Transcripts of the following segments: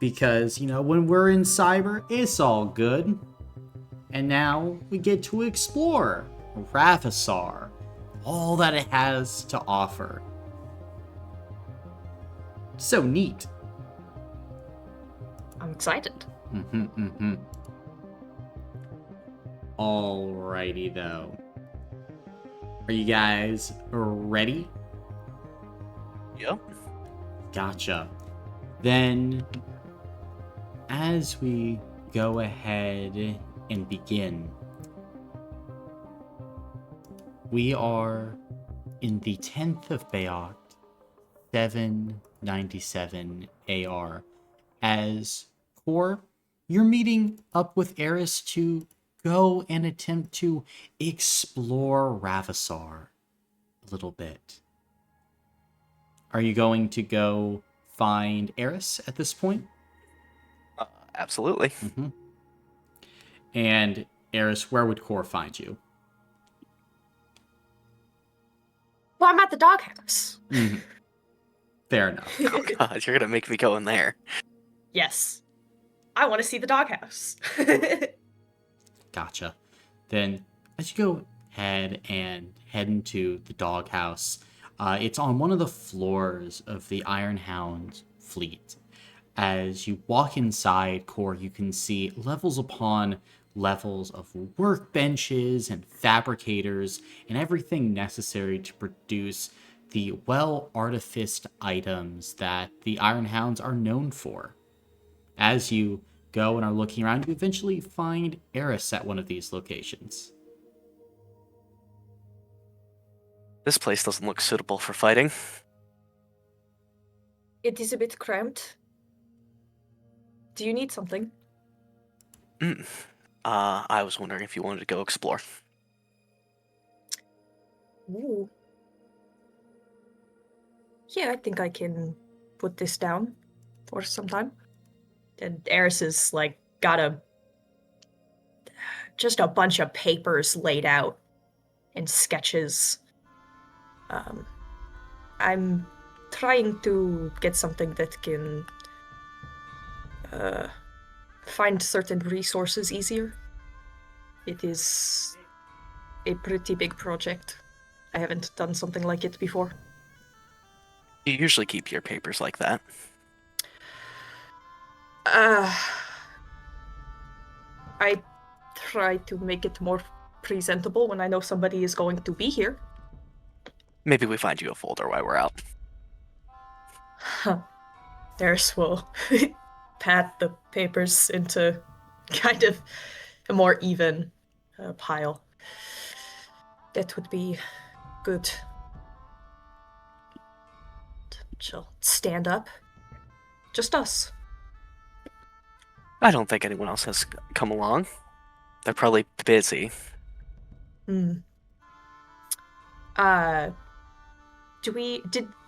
Because, when we're in cyber, it's all good. And now we get to explore Ravissar, all that it has to offer. So neat. I'm excited. Alrighty, though. Are you guys ready? Yep. Gotcha. Then, as we go ahead and begin, we are in the 10th of Bayot, 797 AR. As Corr, you're meeting up with Eris to go and attempt to explore Ravissar a little bit. Are you going to go find Eris at this point? Absolutely. And Eris, where would Corr find you? Well, I'm at the doghouse. Fair enough. Oh god, you're gonna make me go in there. Yes. I want to see the doghouse. Gotcha. Then, as you go head into the doghouse, it's on one of the floors of the Ironhound fleet. As you walk inside, Corr, you can see levels upon levels of workbenches and fabricators and everything necessary to produce the well-artificed items that the Ironhounds are known for. As you go and are looking around, you eventually find Eris at one of these locations. This place doesn't look suitable for fighting. It is a bit cramped. Do you need something? I was wondering if you wanted to go explore. Ooh. Yeah, I think I can put this down for some time. And Eris is got just a bunch of papers laid out and sketches. I'm trying to get something that can find certain resources easier. It is a pretty big project. I haven't done something like it before. You usually keep your papers like that. I try to make it more presentable when I know somebody is going to be here. Maybe we find you a folder while we're out. Eris will pat the papers into kind of a more even pile. That would be good. She'll stand up. Just us. I don't think anyone else has come along. They're probably busy. Did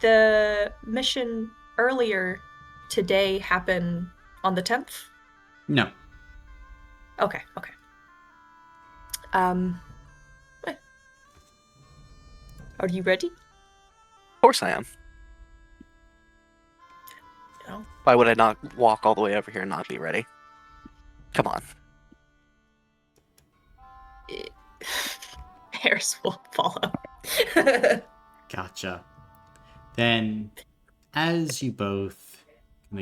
the mission earlier today happen on the 10th? No. Okay. Are you ready? Of course I am. No. Why would I not walk all the way over here and not be ready? Come on. Eris will follow. Gotcha. Then, as you both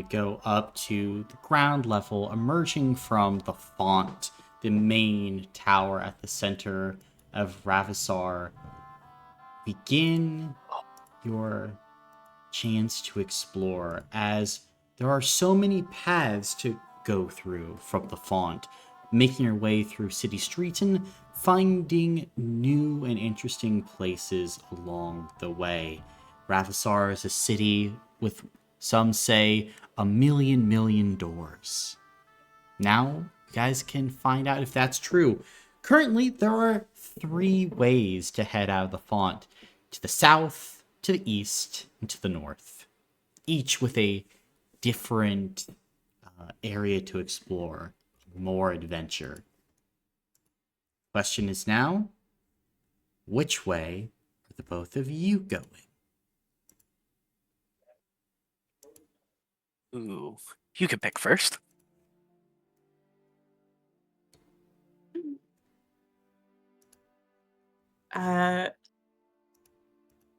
go up to the ground level, emerging from the font, the main tower at the center of Ravissar, begin your chance to explore, as there are so many paths to go through from the font, making your way through city streets and finding new and interesting places along the way. Ravissar is a city with, some say, 1,000,000 doors. Now, you guys can find out if that's true. Currently, there are 3 ways to head out of the font: to the south, to the east, and to the north, each with a different area to explore, more adventure. Question is now, which way are the both of you going? Ooh. You can pick first.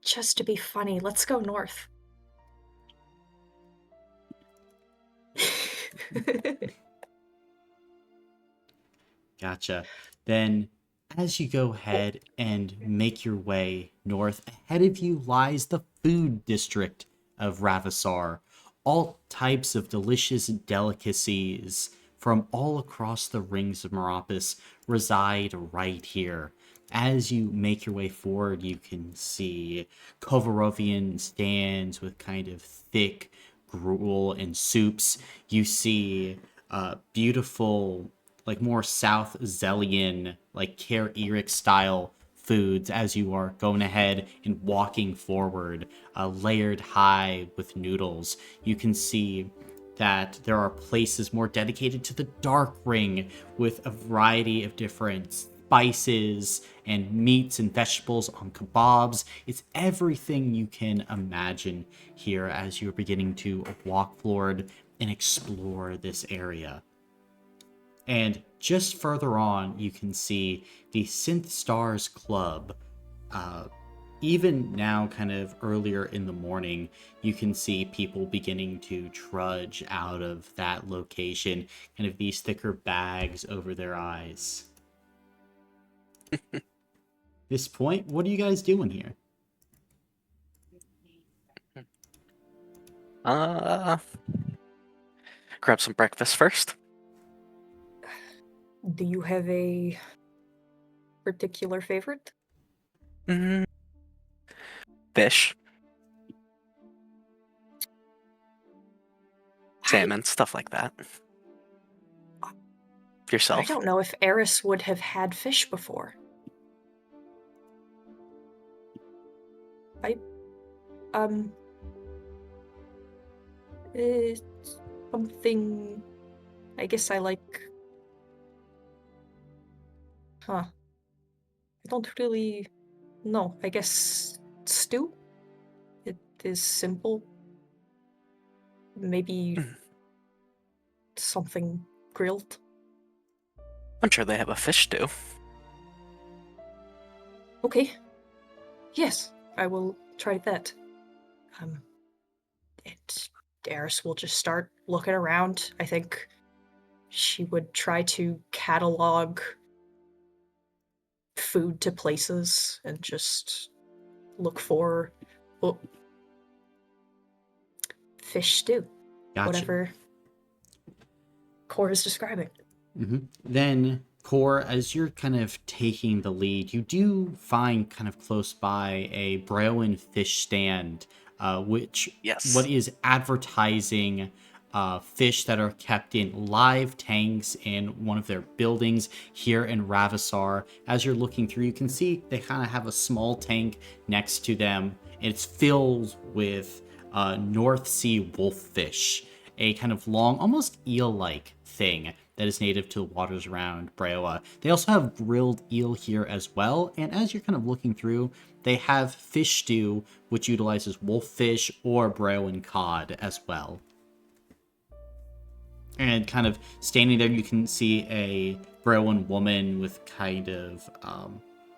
Just to be funny, let's go north. Gotcha. Then, as you go ahead and make your way north, ahead of you lies the food district of Ravissar. All types of delicious delicacies from all across the rings of Meropis reside right here. As you make your way forward, you can see Kovarovian stands with kind of thick gruel and soups. You see beautiful, like more South Zelian, like Care Eric style foods as you are going ahead and walking forward, layered high with noodles. You can see that there are places more dedicated to the dark ring with a variety of different spices and meats and vegetables on kebabs. It's everything you can imagine here as you're beginning to walk forward and explore this area. And just further on, you can see the Synth Stars Club. Even now, kind of earlier in the morning, you can see people beginning to trudge out of that location, kind of these thicker bags over their eyes. This point, what are you guys doing here? Grab some breakfast first. Do you have a particular favorite? Fish. Salmon, stuff like that. Yourself? I don't know if Eris would have had fish before. It's something. I guess I like. I don't really know. I guess stew? It is simple. Maybe something grilled. I'm sure they have a fish stew. Okay. Yes, I will try that. Eris will just start looking around. I think she would try to catalog food to places and just look for fish stew. Gotcha. Whatever Corr is describing. Mm-hmm. Then, Corr, as you're kind of taking the lead, you do find kind of close by a Breowan fish stand, which what is advertising fish that are kept in live tanks in one of their buildings here in Ravissar. As you're looking through, you can see they kind of have a small tank next to them. It's filled with North Sea wolffish, a kind of long, almost eel-like thing that is native to the waters around Breoa. They also have grilled eel here as well, and as you're kind of looking through, they have fish stew, which utilizes wolffish or Breoan cod as well. And kind of standing there, you can see a Breoan woman with kind of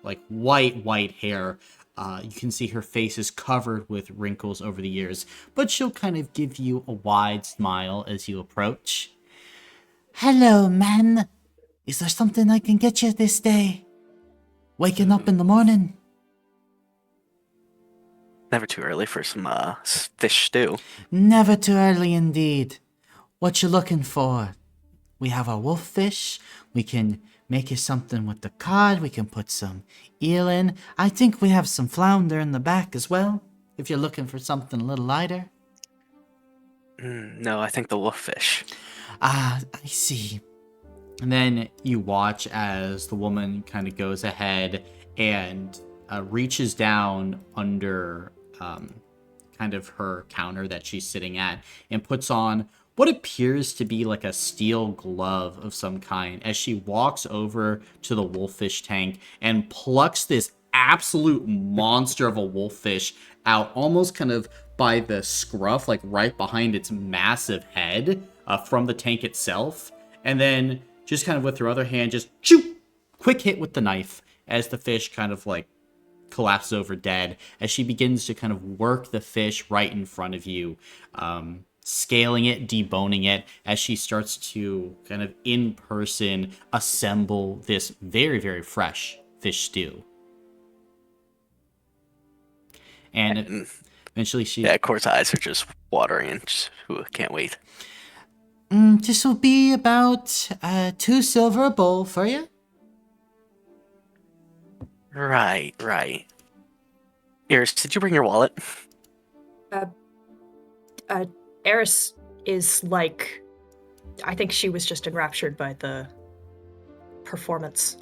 like white hair. You can see her face is covered with wrinkles over the years, but she'll kind of give you a wide smile as you approach. Hello, man. Is there something I can get you this day? Waking up in the morning? Never too early for some fish stew. Never too early indeed. What you looking for? We have our wolf fish. We can make you something with the cod. We can put some eel in. I think we have some flounder in the back as well, if you're looking for something a little lighter. No, I think the wolf fish. Ah, I see. And then you watch as the woman kind of goes ahead and reaches down under kind of her counter that she's sitting at and puts on what appears to be like a steel glove of some kind as she walks over to the wolffish tank and plucks this absolute monster of a wolffish out almost kind of by the scruff, like right behind its massive head. from the tank itself, and then just kind of with her other hand, just shoo, quick hit with the knife as the fish kind of like collapses over dead as she begins to kind of work the fish right in front of you, scaling it, deboning it, as she starts to kind of in person assemble this very, very fresh fish stew. And eventually she... Yeah, Cor's eyes are just watering and just, ooh, can't wait. This will be about 2 silver a bowl for you. Right. Eris, did you bring your wallet? Eris is like, I think she was just enraptured by the performance.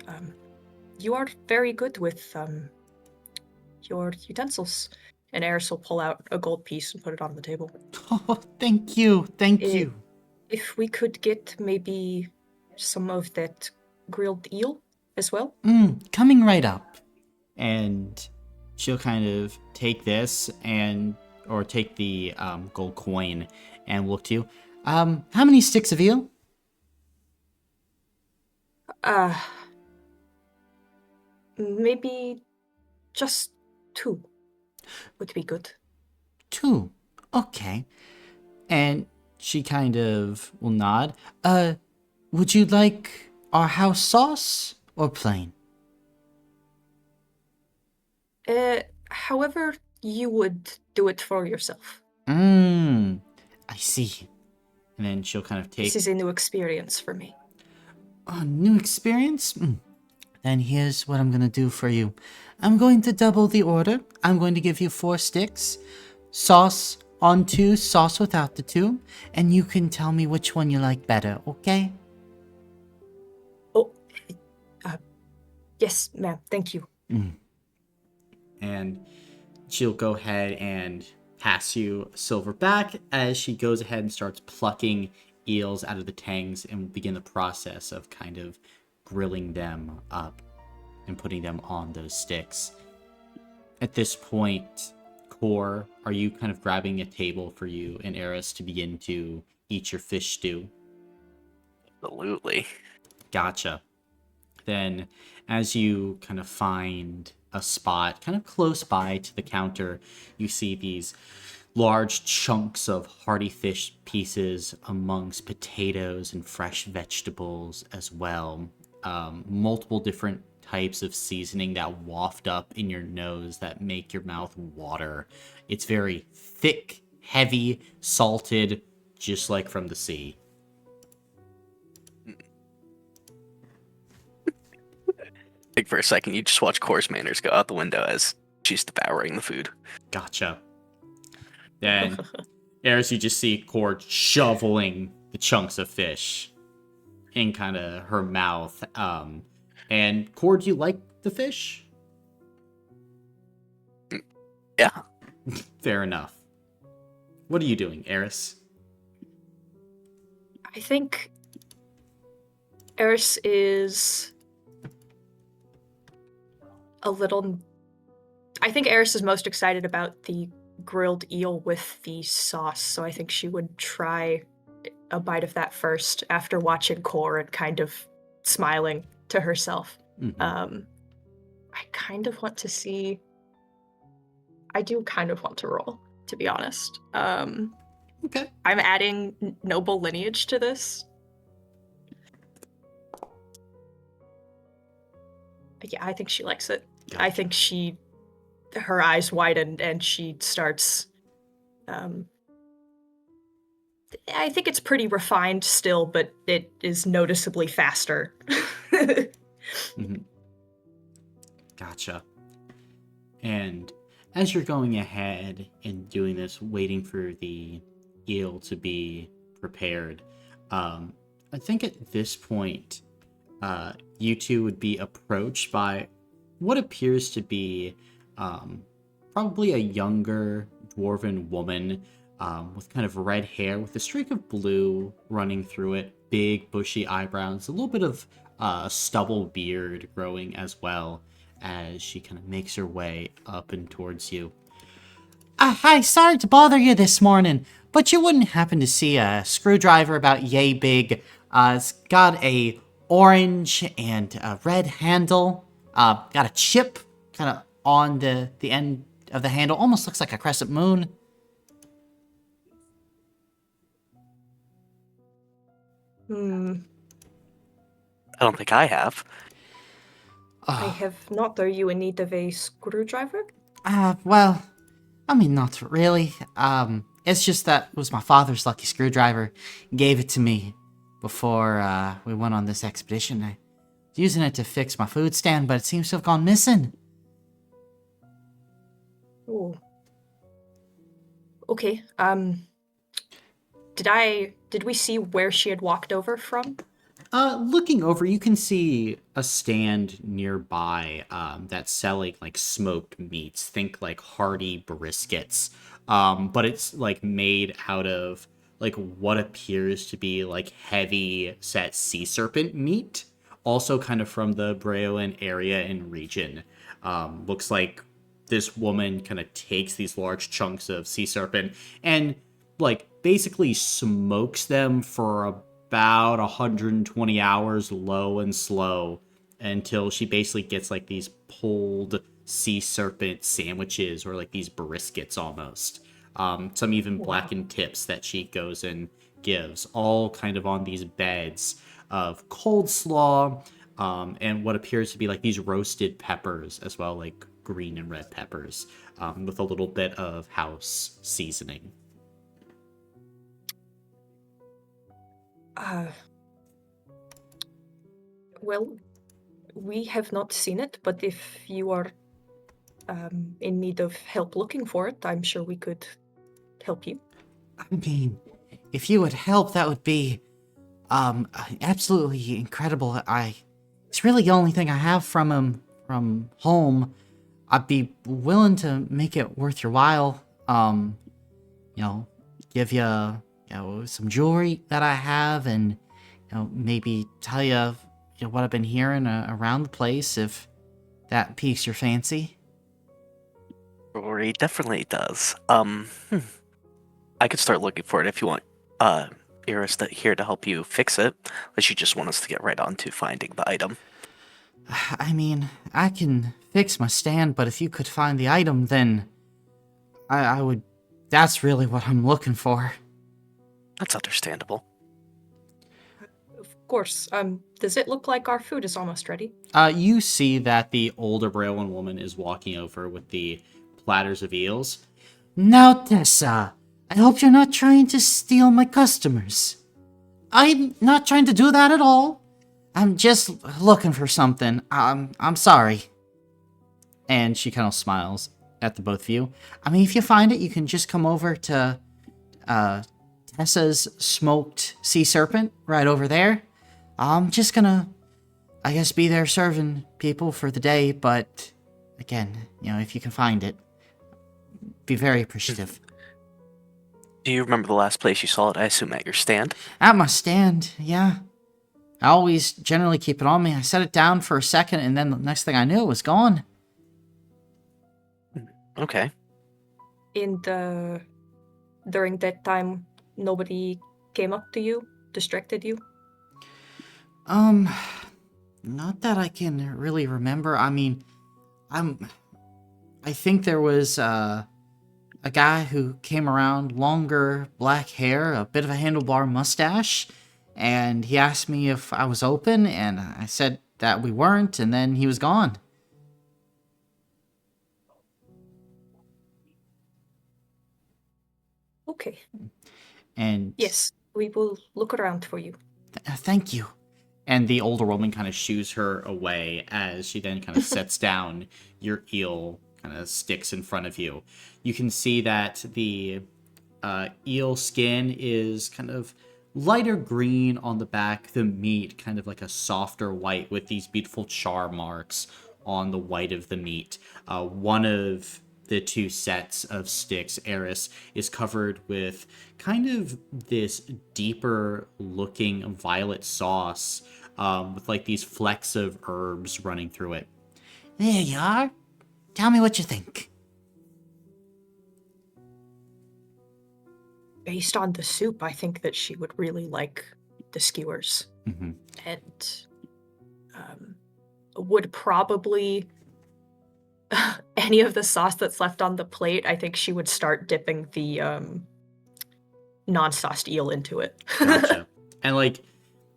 You are very good with your utensils. And Eris will pull out a gold piece and put it on the table. Oh, thank you. You. If we could get maybe some of that grilled eel as well. Coming right up. And she'll kind of take this or take the gold coin and look to you. How many sticks of eel? Maybe just 2 would be good. 2. Okay. And she kind of will nod. Would you like our house sauce or plain? However you would do it for yourself. I see. And then she'll kind of take... This is a new experience for me. A new experience? Then here's what I'm gonna do for you. I'm going to double the order. I'm going to give you 4 sticks. Sauce on 2, sauce without the 2. And you can tell me which one you like better, okay? Oh, yes, ma'am. Thank you. And she'll go ahead and pass you silver back as she goes ahead and starts plucking eels out of the tangs and begin the process of kind of grilling them up and putting them on those sticks. At this point, Corr, are you kind of grabbing a table for you and Eris to begin to eat your fish stew? Absolutely. Gotcha. Then, as you kind of find a spot kind of close by to the counter, you see these large chunks of hearty fish pieces amongst potatoes and fresh vegetables as well. Multiple different types of seasoning that waft up in your nose that make your mouth water. It's very thick, heavy, salted, just like from the sea. Like for a second, you just watch Cor's manners go out the window as she's devouring the food. Gotcha. Then, Eris, you just see Corr shoveling the chunks of fish in kind of her mouth. And Corr, do you like the fish? Yeah. Fair enough. What are you doing, Eris? I think Eris is I think Eris is most excited about the grilled eel with the sauce, so I think she would try a bite of that first after watching Corr and kind of smiling to herself. Mm-hmm. I do kind of want to roll, to be honest. Okay. I'm adding noble lineage to this. Yeah, I think she likes it. Gotcha. I think her eyes widen and she starts, I think it's pretty refined still, but it is noticeably faster. Mm-hmm. Gotcha. And as you're going ahead and doing this, waiting for the eel to be prepared, I think at this point, you two would be approached by what appears to be probably a younger dwarven woman with kind of red hair with a streak of blue running through it, big bushy eyebrows, a little bit of stubble beard growing as well as she kind of makes her way up and towards you. Hi, sorry to bother you this morning, but you wouldn't happen to see a screwdriver about yay big. It's got a orange and a red handle. Got a chip kind of on the end of the handle. Almost looks like a crescent moon. Hmm. I don't think I have. I have not. Are you in need of a screwdriver? Well, I mean, not really. It's just that it was my father's lucky screwdriver. He gave it to me before we went on this expedition. I was using it to fix my food stand, but it seems to have gone missing. Oh. Okay. Did we see where she had walked over from? Looking over, you can see a stand nearby that's selling like smoked meats. Think like hearty briskets, but it's like made out of like what appears to be like heavy set sea serpent meat. Also, kind of from the Breolan area and region. Looks like this woman kind of takes these large chunks of sea serpent and like basically smokes them for about 120 hours low and slow until she basically gets like these pulled sea serpent sandwiches or like these briskets almost. Some even blackened tips that she goes and gives, all kind of on these beds of cold slaw and what appears to be like these roasted peppers as well, like green and red peppers with a little bit of house seasoning. Well, we have not seen it, but if you are in need of help looking for it, I'm sure we could help you. I mean, if you would help, that would be absolutely incredible. It's really the only thing I have from him from home. I'd be willing to make it worth your while. Give you, some jewelry that I have, and maybe tell you, what I've been hearing around the place, if that piques your fancy. Rory definitely does. I could start looking for it if you want. Eris here to help you fix it, unless you just want us to get right on to finding the item. I mean, I can fix my stand, but if you could find the item, then I would. That's really what I'm looking for. That's understandable. Of course. Does it look like our food is almost ready? You see that the older Breolan woman is walking over with the platters of eels. Now, Tessa, I hope you're not trying to steal my customers. I'm not trying to do that at all. I'm just looking for something. I'm sorry. And she kind of smiles at the both of you. I mean, if you find it, you can just come over to Tessa's smoked sea serpent right over there. I'm just gonna, I guess, be there serving people for the day, but again, if you can find it, be very appreciative. Do you remember the last place you saw it? I assume at your stand? At my stand, yeah. I always generally keep it on me. I set it down for a second, and then the next thing I knew, it was gone. Okay. During that time, nobody came up to you, distracted you? Not that I can really remember. I mean, I think there was a guy who came around, longer black hair, a bit of a handlebar mustache, and he asked me if I was open, and I said that we weren't, and then he was gone. Okay. And Yes, we will look around for you. Thank you. And the older woman kind of shoos her away as she then kind of sets down your eel kind of sticks in front of you. You can see that the eel skin is kind of lighter green on the back, the meat kind of like a softer white with these beautiful char marks on the white of the meat. One of the two sets of sticks, Eris, is covered with kind of this deeper looking violet sauce with like these flecks of herbs running through it. There you are. Tell me what you think. based on the soup, I think that she would really like the skewers. Mm-hmm. And would probably any of the sauce that's left on the plate, I think she would start dipping the non-sauced eel into it. Gotcha. And like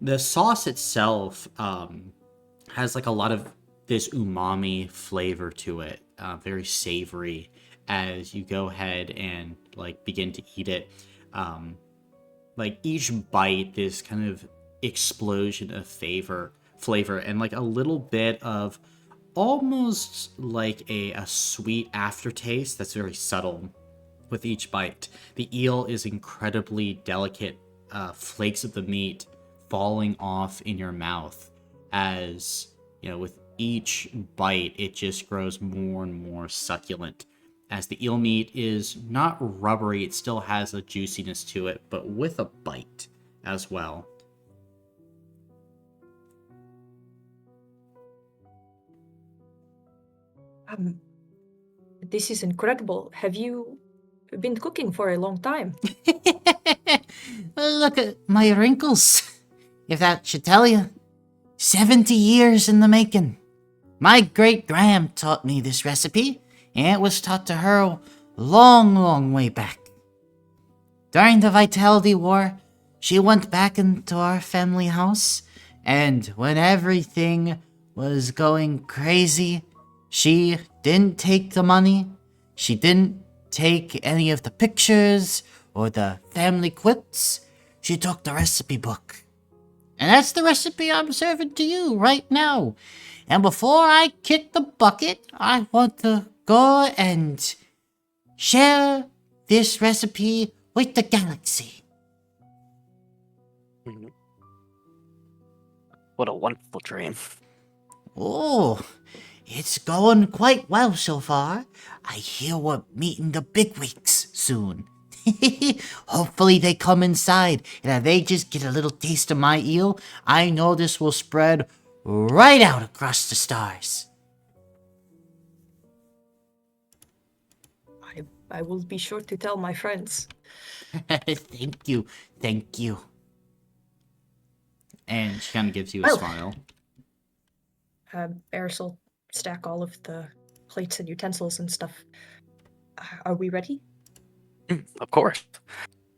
the sauce itself has like a lot of this umami flavor to it, very savory as you go ahead and like begin to eat it. Like each bite, this kind of explosion of flavor, and like a little bit of almost like a sweet aftertaste that's very subtle with each bite. The eel is incredibly delicate, flakes of the meat falling off in your mouth as, you know, with each bite, it just grows more and more succulent. As the eel meat is not rubbery, it still has a juiciness to it, but with a bite as well. This is incredible. Have you been cooking for a long time? Look at my wrinkles. If that should tell you. 70 years in the making. My great Graham taught me this recipe, and it was taught to her long, long way back. During the Vitality War, she went back into our family house, and when everything was going crazy, she didn't take the money, she didn't take any of the pictures or the family quips, she took the recipe book. And that's the recipe I'm serving to you right now. And before I kick the bucket, I want to go and share this recipe with the galaxy. Mhm. What a wonderful dream. Oh, it's going quite well so far. I hear we're meeting the bigwigs soon. Hopefully they come inside, and if they just get a little taste of my eel, I know this will spread right out across the stars. I will be sure to tell my friends. Thank you, thank you. And she kind of gives you a Well. smile. Eris will stack all of the plates and utensils and stuff. Are we ready? Of course.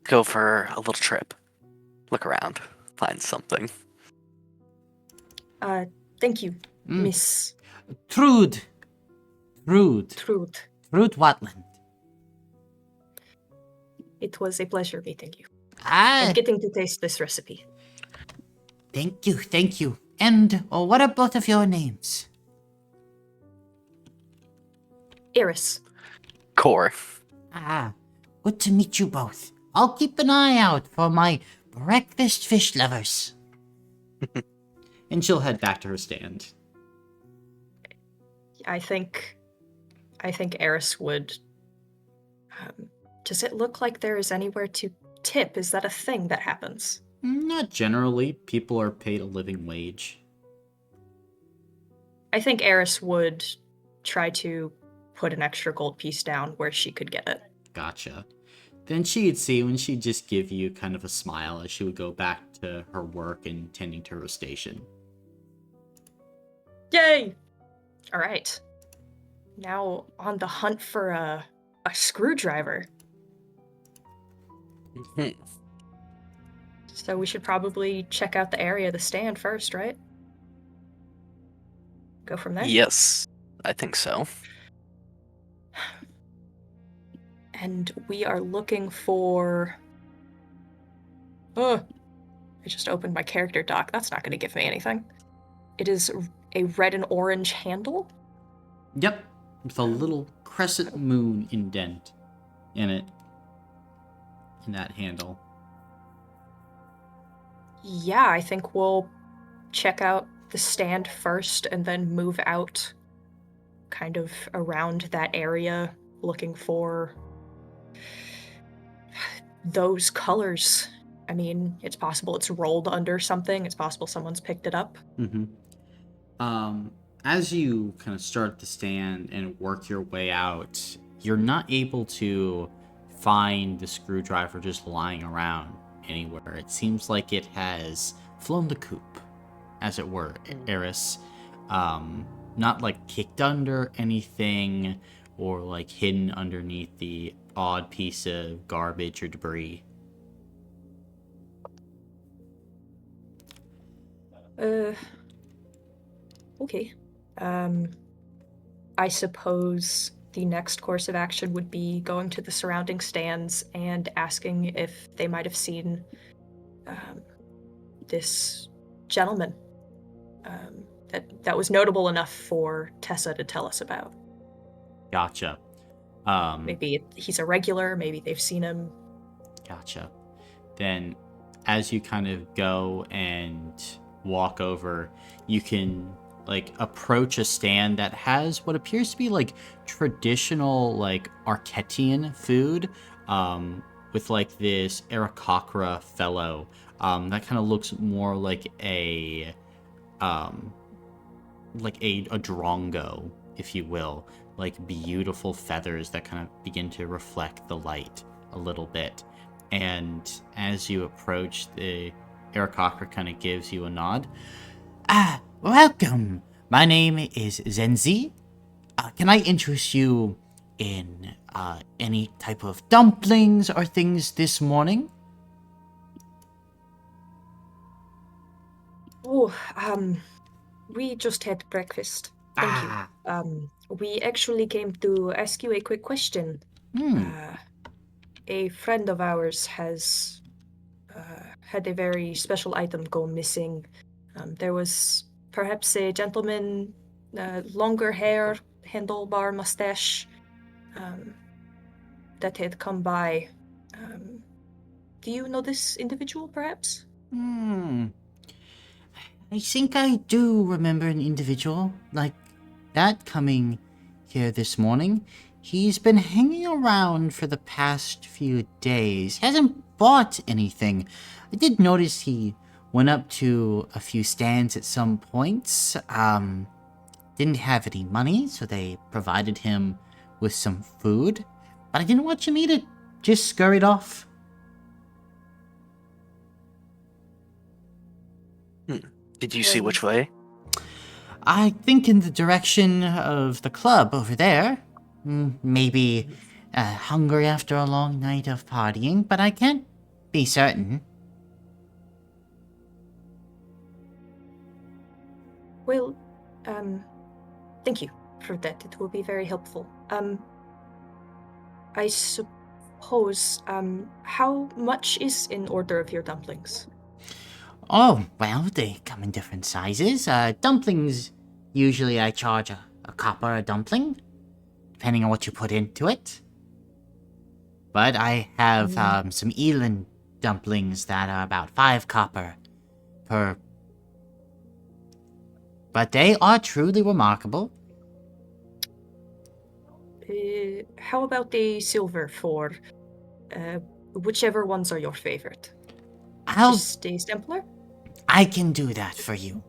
Go for a little trip. Look around. Find something. Thank you, Mm. Miss Trude Trude. Watland. It was a pleasure meeting you Ah, and getting to taste this recipe. thank you. And what are both of your names? Eris. Corr. Ah, good to meet you both. I'll keep an eye out for my breakfast fish lovers. And she'll head back to her stand. I think Eris would. Does it look like there is anywhere to tip? Is that a thing that happens? Not generally. People are paid a living wage. I think Eris would try to put an extra gold piece down where she could get it. Gotcha. Then she'd see when she'd just give you kind of a smile as she would go back to her work and tending to her station. Yay! All right. Now on the hunt for a screwdriver. Mhm. So we should probably check out the area of the stand first, right? Go from there? Yes, I think so. And we are looking for... Oh, I just opened my character doc. That's not going to give me anything. It is a red and orange handle. Yep, with a little crescent moon indent in it. In that handle. Yeah, I think we'll check out the stand first and then move out kind of around that area looking for those colors. I mean, it's possible it's rolled under something. It's possible someone's picked it up. Mm-hmm. As you kind of start to stand and work your way out, you're not able to find the screwdriver just lying around anywhere. It seems like it has flown the coop, as it were, Eris. Not like kicked under anything or like hidden underneath the odd piece of garbage or debris. Okay. I suppose the next course of action would be going to the surrounding stands and asking if they might have seen this gentleman that was notable enough for Tessa to tell us about. Gotcha. Maybe he's a regular, maybe they've seen him. Gotcha. Then, as you kind of go and walk over, you can like approach a stand that has what appears to be like traditional like Arcetian food, with like this Aarakocra fellow, that kind of looks more like a drongo, if you will, like beautiful feathers that kind of begin to reflect the light a little bit. And as you approach, the Aarakocra kind of gives you a nod. Welcome. My name is Zenzi. Can I interest you in any type of dumplings or things this morning? Oh, we just had breakfast. Thank you. We actually came to ask you a quick question. A friend of ours has had a very special item go missing. There was perhaps a gentleman, longer hair, handlebar mustache, that had come by. Do you know this individual, perhaps? I think I do remember an individual like that coming here this morning. He's been hanging around for the past few days. Hasn't bought anything. I did notice he went up to a few stands at some points. Didn't have any money, so they provided him with some food. But I didn't want him eat it. Just scurried off. Did you see which way? I think in the direction of the club over there. Maybe hungry after a long night of partying, but I can't be certain. Well, thank you for that. It will be very helpful. I suppose, how much is in order of your dumplings? Oh, well, they come in different sizes. Dumplings, usually I charge a copper a dumpling, depending on what you put into it. But I have some eland dumplings that are about 5 copper per. But they are truly remarkable. How about a silver for whichever ones are your favorite? Just a sampler? I can do that for you.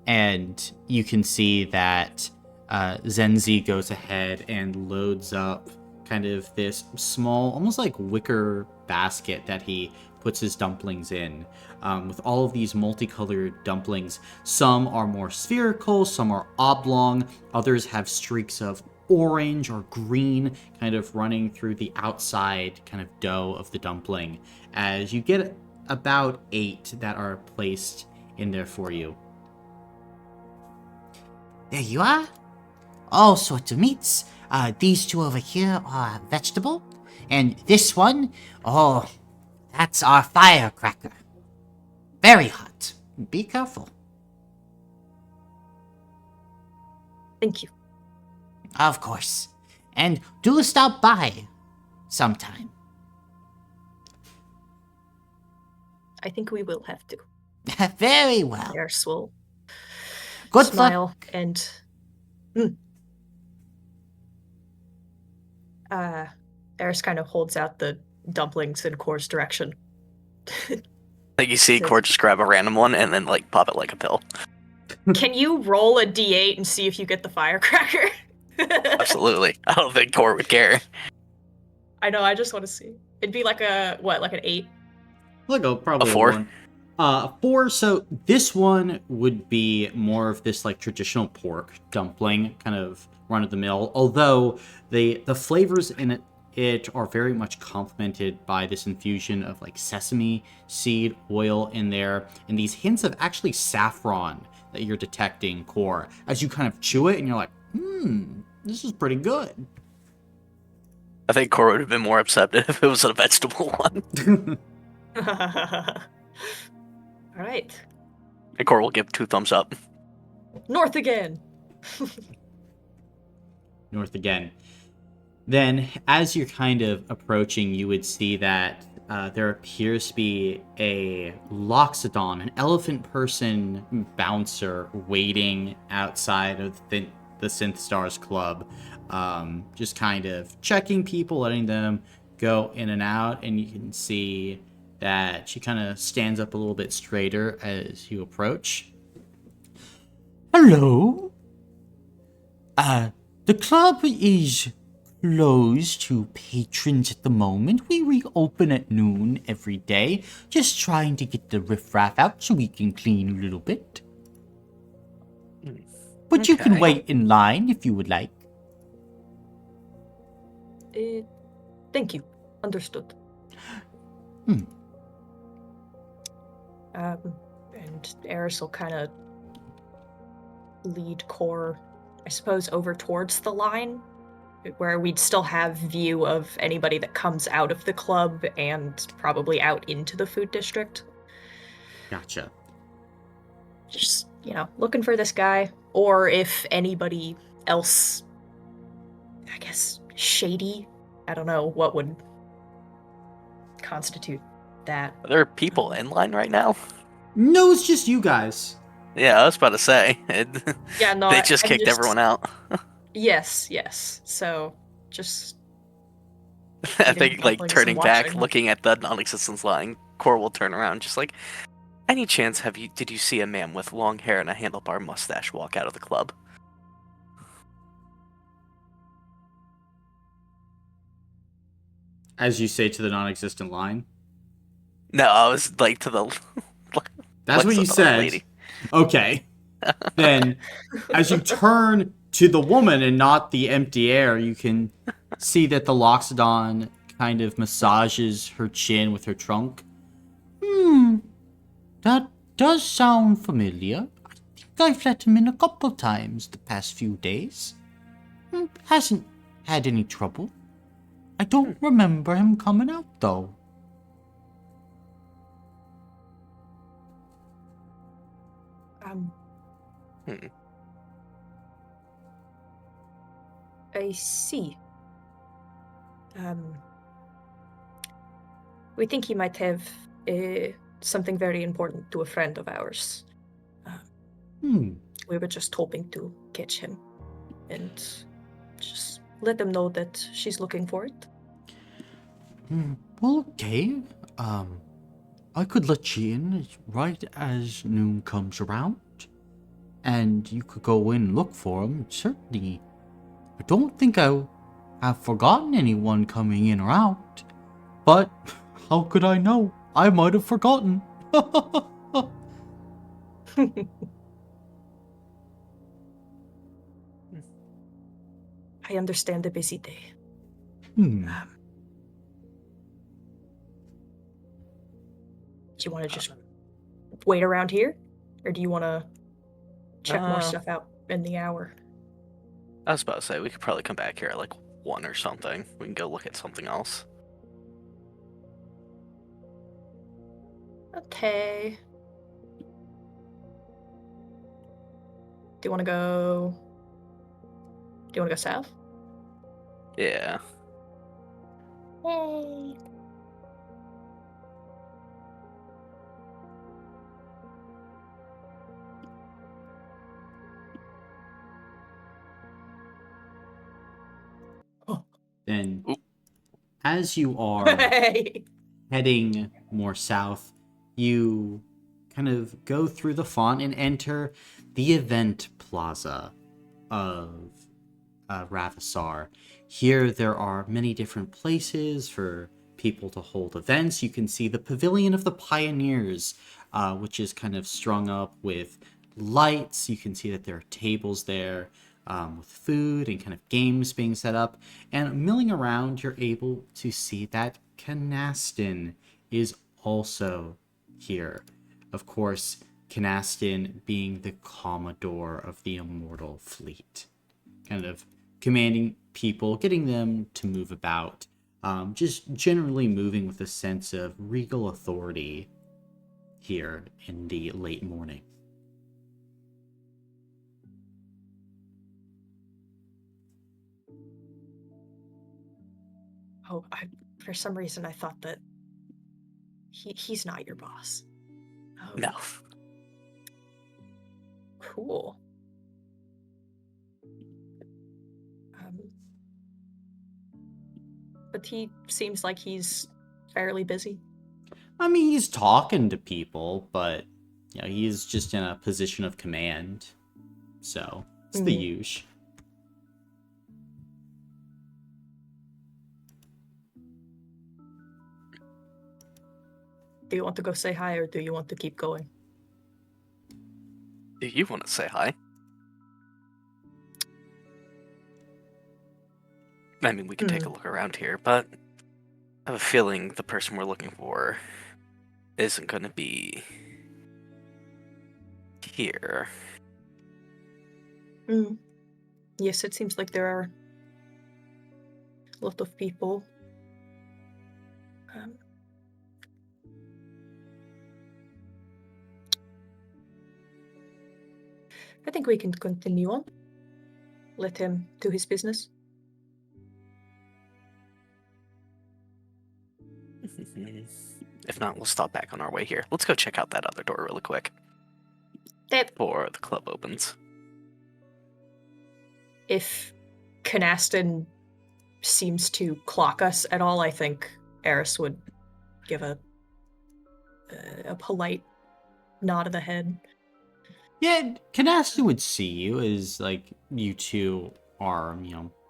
And you can see that Zenzi goes ahead and loads up kind of this small, almost like wicker basket that he puts his dumplings in, with all of these multicolored dumplings. Some are more spherical, some are oblong, others have streaks of orange or green kind of running through the outside kind of dough of the dumpling, as you get about 8 that are placed in there for you. There you are. All sorts of meats. These 2 over here are vegetable. And this one, that's our firecracker. Very hot. Be careful. Thank you. Of course. And do stop by sometime. I think we will have to. Very well. Eris will Good smile luck. and Eris kind of holds out the dumplings in Corr's direction. Like you see Corr just grab a random one and then like pop it like a pill. Can you roll a d8 and see if you get the firecracker? Absolutely. I don't think Corr would care. I know, I just want to see. It'd be like like an 8? Like probably A a 4? 1. 4. So this one would be more of this like traditional pork dumpling, kind of run of the mill. Although the flavors in it are very much complemented by this infusion of like sesame seed oil in there, and these hints of actually saffron that you're detecting, Core, as you kind of chew it, and you're like, this is pretty good. I think Cora would have been more upset if it was a vegetable one. All right. And Cora will give 2 thumbs up. North again. North again. Then, as you're kind of approaching, you would see that there appears to be a Loxodon, an elephant person bouncer, waiting outside of the Synth Stars Club, just kind of checking people, letting them go in and out, and you can see that she kind of stands up a little bit straighter as you approach. Hello? The club is closed to patrons at the moment. We reopen at noon every day. Just trying to get the riffraff out so we can clean a little bit. But you can Okay. wait in line if you would like. Thank you. Understood. And Eris will kind of lead Core, I suppose, over towards the line, where we'd still have view of anybody that comes out of the club and probably out into the food district. Gotcha. Just, looking for this guy. Or if anybody else, I guess, shady, I don't know what would constitute that. Are there people in line right now? No, it's just you guys. Yeah, I was about to say. Yeah, no, They just I'm kicked everyone out. Yes. So, just I eating think, like, dumplings turning and back, watching. looking at the non-existence line, Cora will turn around, just like, any chance did you see a man with long hair and a handlebar mustache walk out of the club? As you say to the non-existent line. No, I was, like, to the... That's what you said. Lady. Okay. Then, as you turn to the woman and not the empty air, you can see that the Loxodon kind of massages her chin with her trunk. That does sound familiar. I think I've let him in a couple times the past few days. Hasn't had any trouble. I don't remember him coming out, though. I see. We think he might have something very important to a friend of ours. We were just hoping to catch him and just let them know that she's looking for it. Well, okay. I could let you in right as noon comes around. And you could go in and look for him, certainly. I don't think I have forgotten anyone coming in or out. But how could I know? I might have forgotten. I understand a busy day. Hmm. Do you want to just wait around here? Or do you want to check more stuff out in the hour? I was about to say, we could probably come back here at, like, 1 or something. We can go look at something else. Okay. Do you want to go south? Yeah. Yay. Then, Oop. as you are Hey. heading more south, you kind of go through the font and enter the event plaza of Ravissar. Here there are many different places for people to hold events. You can see the Pavilion of the Pioneers, which is kind of strung up with lights. You can see that there are tables there with food and kind of games being set up. And milling around, you're able to see that Canaston is also here. Of course, Canaston being the Commodore of the Immortal Fleet, kind of commanding people, getting them to move about, just generally moving with a sense of regal authority here in the late morning. Oh, for some reason I thought that he's not your boss. Oh, No. cool. But he seems like he's fairly busy. I mean, he's talking to people, but he's just in a position of command. So, it's the usual. Do you want to go say hi, or do you want to keep going? Do you want to say hi? I mean, we can take a look around here, but I have a feeling the person we're looking for isn't going to be here. Yes, it seems like there are a lot of people. I think we can continue on. Let him do his business. If not, we'll stop back on our way here. Let's go check out that other door really quick. Before the club opens. If Canaston seems to clock us at all, I think Eris would give a polite nod of the head. Yeah, Canaston would see you as, like, you two are,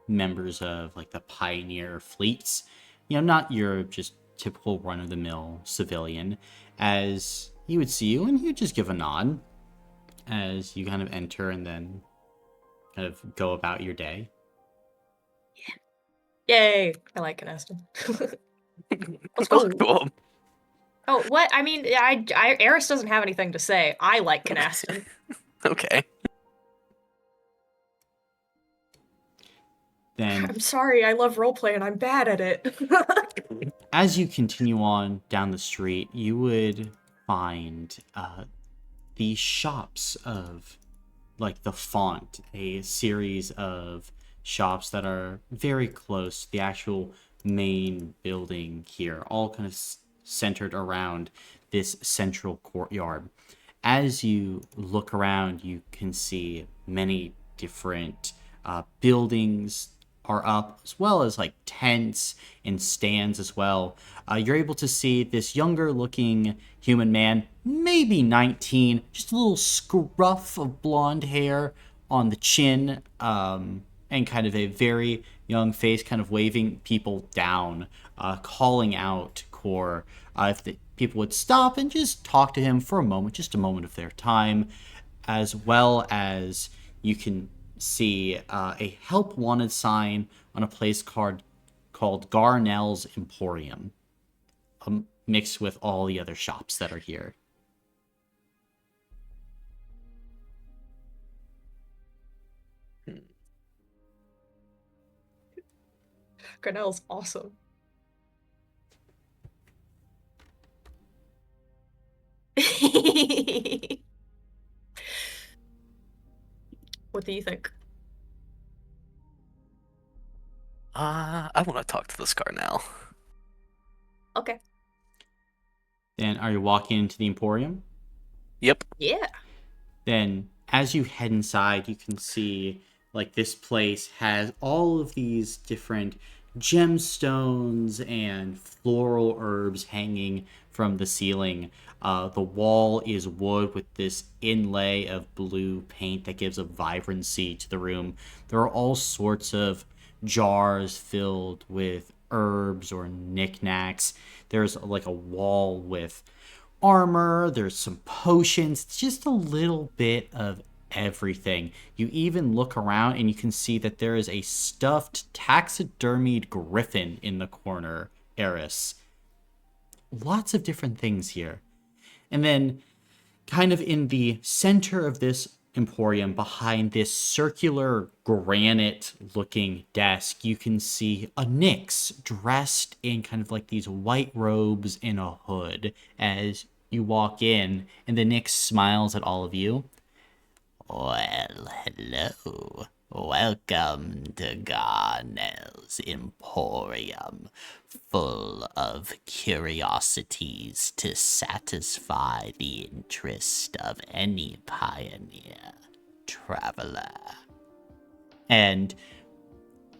members of, like, the Pioneer fleets. Not your just typical run-of-the-mill civilian. As he would see you, and he would just give a nod as you kind of enter and then kind of go about your day. Yeah. Yay! I like Canaston. Let's go. Cool. Oh, what? I mean, Eris doesn't have anything to say. I like Canaston. Okay. Then, I'm sorry, I love roleplay and I'm bad at it. as you continue on down the street, you would find the shops of, like, the Font, a series of shops that are very close to the actual main building here, all kind of centered around this central courtyard. As you look around, you can see many different buildings are up, as well as like tents and stands as well. You're able to see this younger looking human man, maybe 19, just a little scruff of blonde hair on the chin, and kind of a very young face, kind of waving people down, calling out Corr. If the people would stop and just talk to him for a moment, just a moment of their time, as well as you can see a help wanted sign on a place called Garnell's Emporium, mixed with all the other shops that are here. Garnell's awesome. What do you think? I want to talk to this guy now. Okay. Then are you walking into the Emporium? Yep. Yeah. Then as you head inside, you can see like this place has all of these different gemstones and floral herbs hanging from the ceiling. The wall is wood with this inlay of blue paint that gives a vibrancy to the room. There are all sorts of jars filled with herbs or knickknacks. There's like a wall with armor, there's some potions. It's just a little bit of everything. You even look around and you can see that there is a stuffed taxidermied griffin in the corner, Eris. Lots of different things here. And then, kind of in the center of this emporium, behind this circular granite looking desk, you can see a Nyx dressed in kind of like these white robes and a hood as you walk in, and the Nyx smiles at all of you. Well, hello. Welcome to Garnell's Emporium, full of curiosities to satisfy the interest of any pioneer traveler. And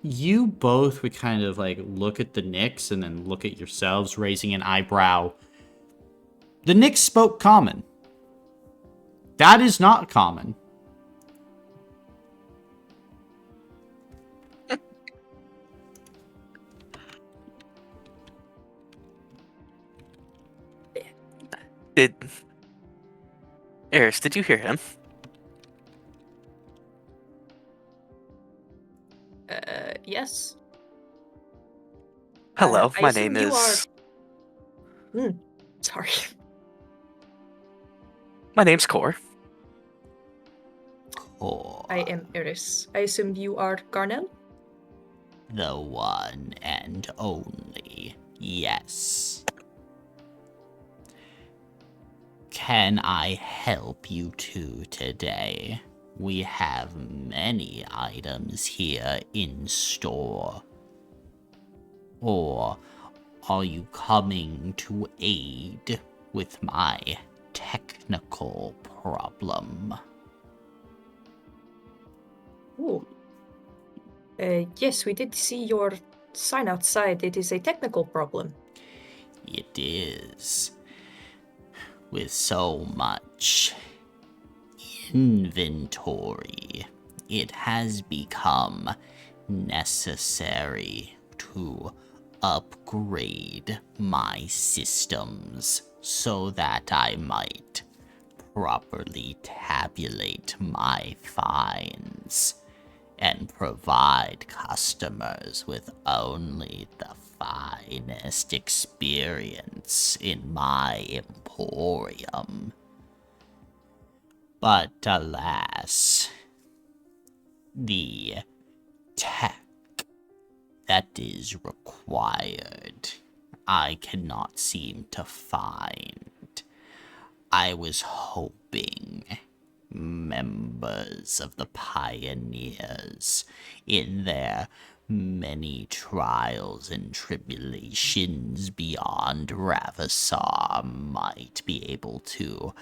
you both would kind of like look at the Nyx and then look at yourselves, raising an eyebrow. The Nyx spoke common. That is not common. Eris, did you hear him? Yes. Hello, I my assume name you is... Sorry. My name's Corr. Or I am Eris. I assume you are Garnell? the one and only, yes. Can I help you two today? We have many items here in store. Or are you coming to aid with my technical problem? Ooh. Yes, we did see your sign outside. It is a technical problem. It is. With so much inventory, it has become necessary to upgrade my systems so that I might properly tabulate my finds and provide customers with only the finest experience in my emporium. But alas, the tech that is required, I cannot seem to find. I was hoping members of the pioneers, in their many trials and tribulations beyond Ravissar, might be able to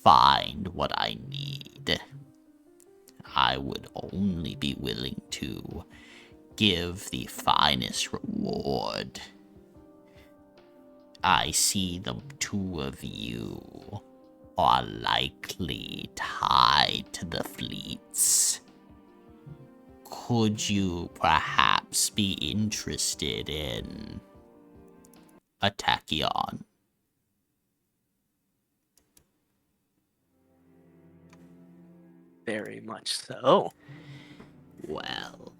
find what I need. I would only be willing to give the finest reward. I see the two of you are likely tied to the fleets. Could you perhaps be interested in a tachyon? Very much so. Well,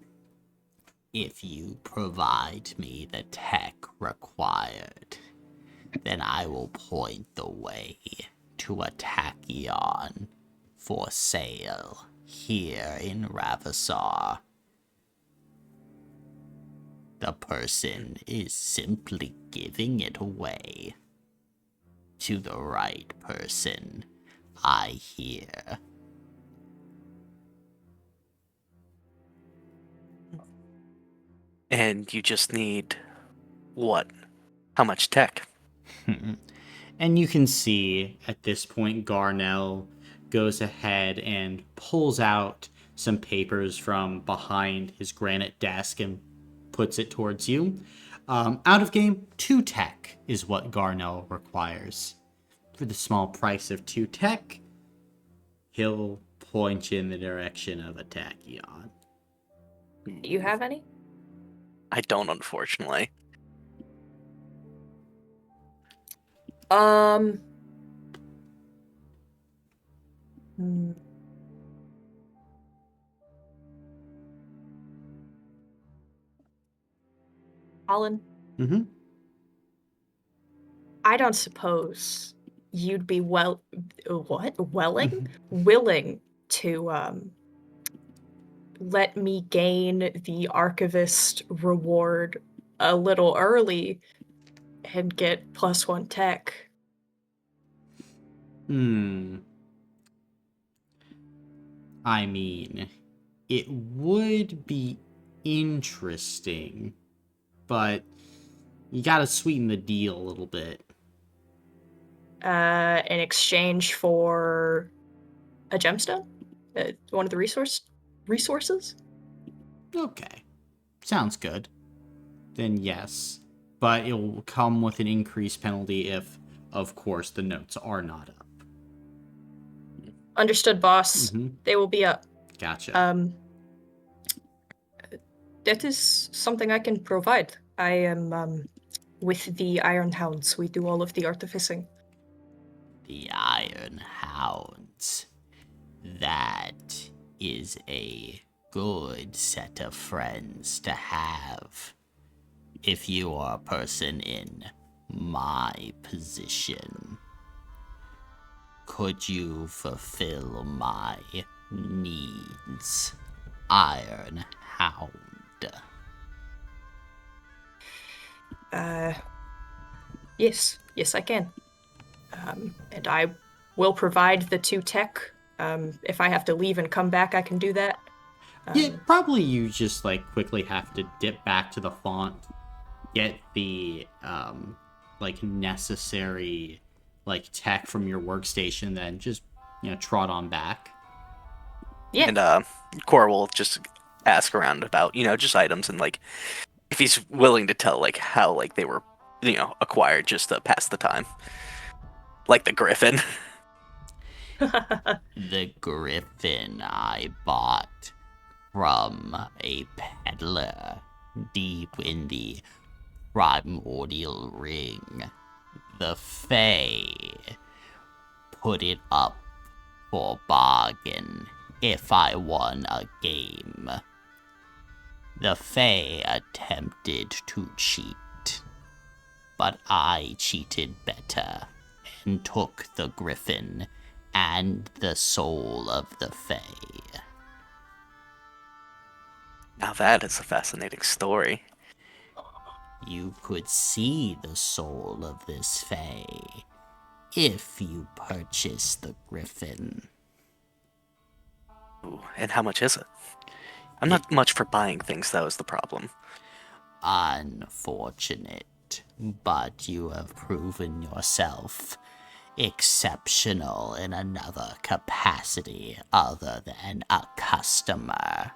if you provide me the tech required, then I will point the way to a tachyon for sale here in Ravissar. The person is simply giving it away to the right person, I hear. And you just need... what? How much tech? And you can see at this point Garnell goes ahead and pulls out some papers from behind his granite desk and puts it towards you. Out of game, 2 tech is what Garnell requires. For the small price of 2 tech, he'll point you in the direction of a tachyon. Do you have any? I don't, unfortunately. Hmm. Colin, Mm-hmm. I don't suppose you'd be willing to let me gain the archivist reward a little early and get +1 tech. I mean, it would be interesting, but you gotta sweeten the deal a little bit. In exchange for a gemstone? One of the resources? Okay. Sounds good. Then yes. But it will come with an increased penalty if, of course, the notes are not up. Understood, boss. Mm-hmm. They will be up. Gotcha. That is something I can provide. I am with the Iron Hounds. We do all of the artificing. The Iron Hounds. That is a good set of friends to have. If you are a person in my position, could you fulfill my needs, Iron Hound? Yes, I can. And I will provide the 2 tech. If I have to leave and come back, I can do that. Yeah, probably you just quickly have to dip back to the font, get the necessary tech from your workstation, then just trot on back. Yeah. And Cor will just ask around about just items and if he's willing to tell how they were acquired just to pass the time, like the griffin. The griffin I bought from a peddler deep in the primordial ring. The Fae put it up for bargain if I won a game. The Fae attempted to cheat, but I cheated better and took the griffin and the soul of the Fae. Now that is a fascinating story. You could see the soul of this Fae if you purchase the griffin. Ooh, and how much is it? I'm not much for buying things, that was the problem. Unfortunate, but you have proven yourself exceptional in another capacity other than a customer.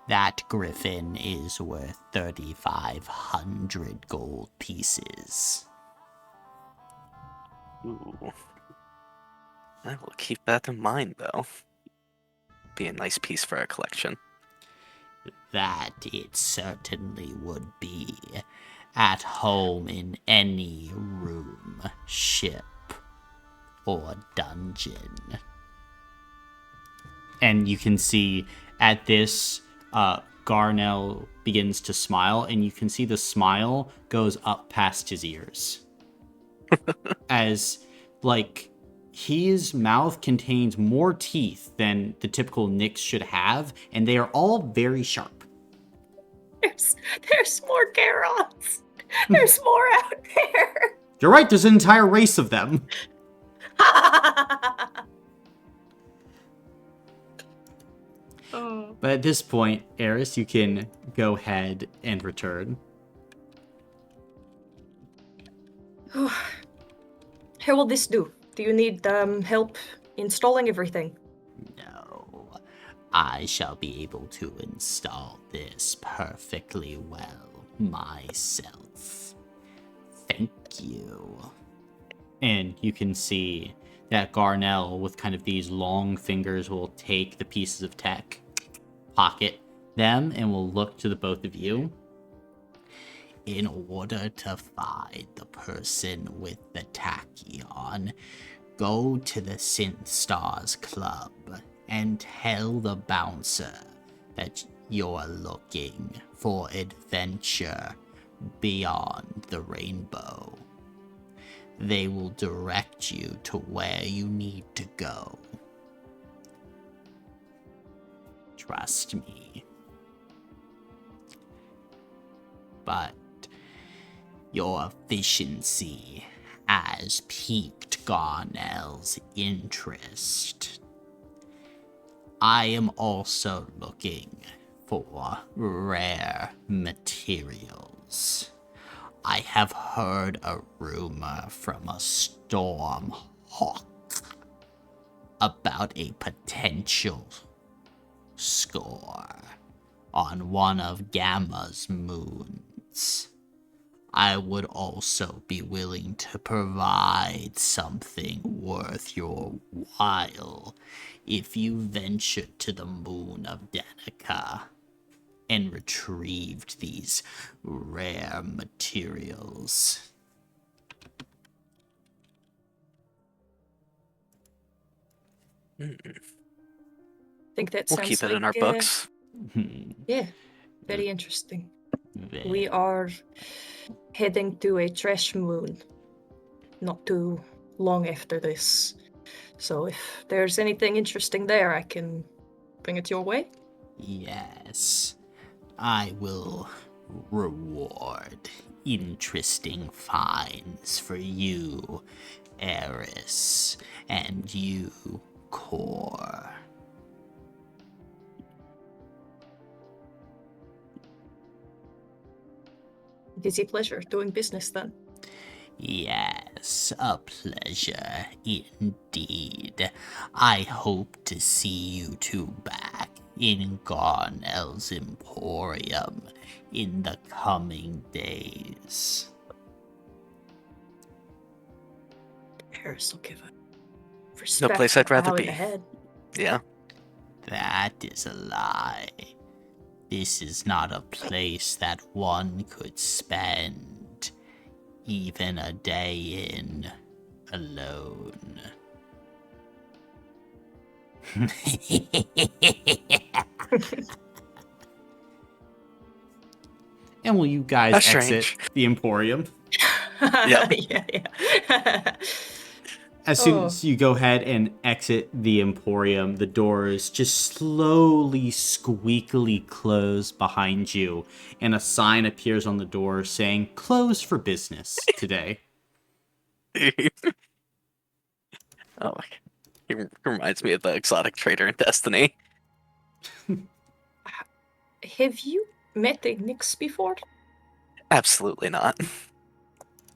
That griffin is worth 3,500 gold pieces. Ooh. I will keep that in mind, though. Be a nice piece for our collection. That it certainly would be. At home in any room, ship, or dungeon. And you can see at this, Garnell begins to smile, and you can see the smile goes up past his ears. As, his mouth contains more teeth than the typical Nyx should have, and they are all very sharp. There's more Garons. There's more out there. You're right, there's an entire race of them. But at this point, Eris, you can go ahead and return. How will this do? Do you need help installing everything? No, I shall be able to install this perfectly well. myself. Thank you. And you can see that Garnell, with kind of these long fingers, will take the pieces of tech, pocket them, and will look to the both of you. In order to find the person with the tachyon, go to the Synth Stars Club and tell the bouncer that you're looking for adventure beyond the rainbow. They will direct you to where you need to go. Trust me. But your efficiency has piqued Garnell's interest. I am also looking for rare materials. I have heard a rumor from a storm hawk about a potential score on one of Gamma's moons. I would also be willing to provide something worth your while if you ventured to the moon of Danica and retrieved these rare materials. I think that We'll sounds keep it like in our books. yeah, very interesting. Very- We are heading to a trash moon not too long after this. So if there's anything interesting there, I can bring it your way. Yes, I will reward interesting finds for you, Eris, and you, Corr. It is a pleasure doing business then. Yes, a pleasure indeed. I hope to see you two back in Garnell's Emporium in the coming days. Eris will give a No respect place I'd rather bow in be. the head. Yeah. That is a lie. This is not a place that one could spend even a day in alone. And will you guys That's exit strange. the Emporium? Yep. yeah. As soon Oh. as you go ahead and exit the Emporium, the doors just slowly, squeakily close behind you, and a sign appears on the door saying, "Closed for business today." Oh, it reminds me of the exotic trader in Destiny. Have you met a Nyx before? Absolutely not.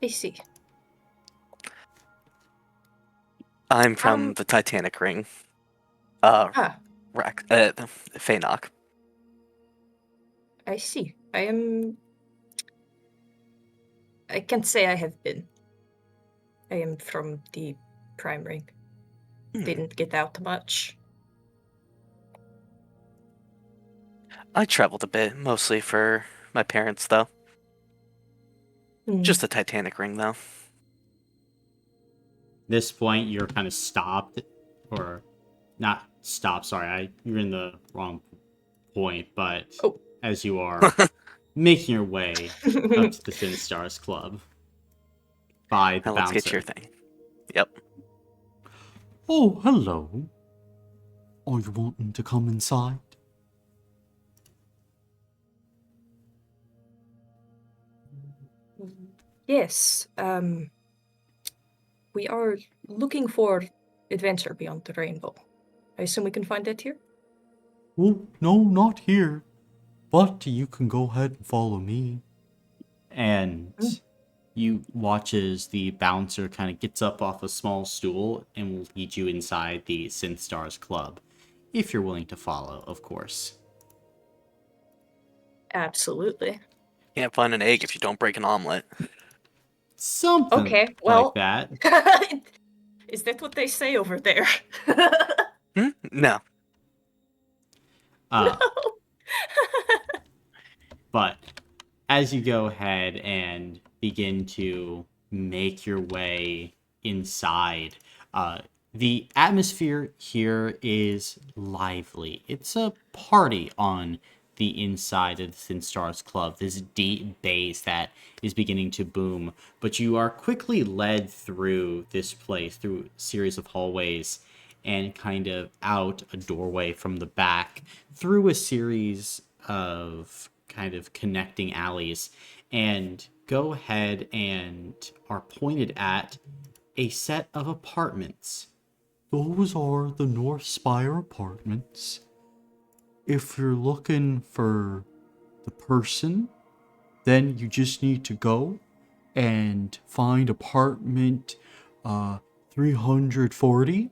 I see. I'm from the Titanic Ring. Ah, Feanok. I see. I can't say I have been. I am from the Prime Ring. Didn't get out much. I traveled a bit, mostly for my parents, though. Just the Titanic Ring, though. This point, you're kind of stopped, or not stopped. Sorry, you're in the wrong point. But as you are making your way up to the Thin Stars Club by the Now let's bouncer. get your thing. Yep. Oh, hello. Are you wanting to come inside? Yes. We are looking for adventure beyond the rainbow. I assume we can find that here? Well, no, not here. But you can go ahead and follow me. And you watch as the bouncer kind of gets up off a small stool and will lead you inside the Synth Stars Club. If you're willing to follow, of course. Absolutely. Can't find an egg if you don't break an omelet. Something Okay, like well, that. is that what they say over there? No. Uh, No. But as you go ahead and begin to make your way inside, the atmosphere here is lively. It's a party on the inside of the Thin Stars Club, this deep bass that is beginning to boom. But you are quickly led through this place, through a series of hallways, and kind of out a doorway from the back, through a series of kind of connecting alleys, and go ahead and are pointed at a set of apartments. Those are the North Spire apartments. If you're looking for the person, then you just need to go and find apartment 340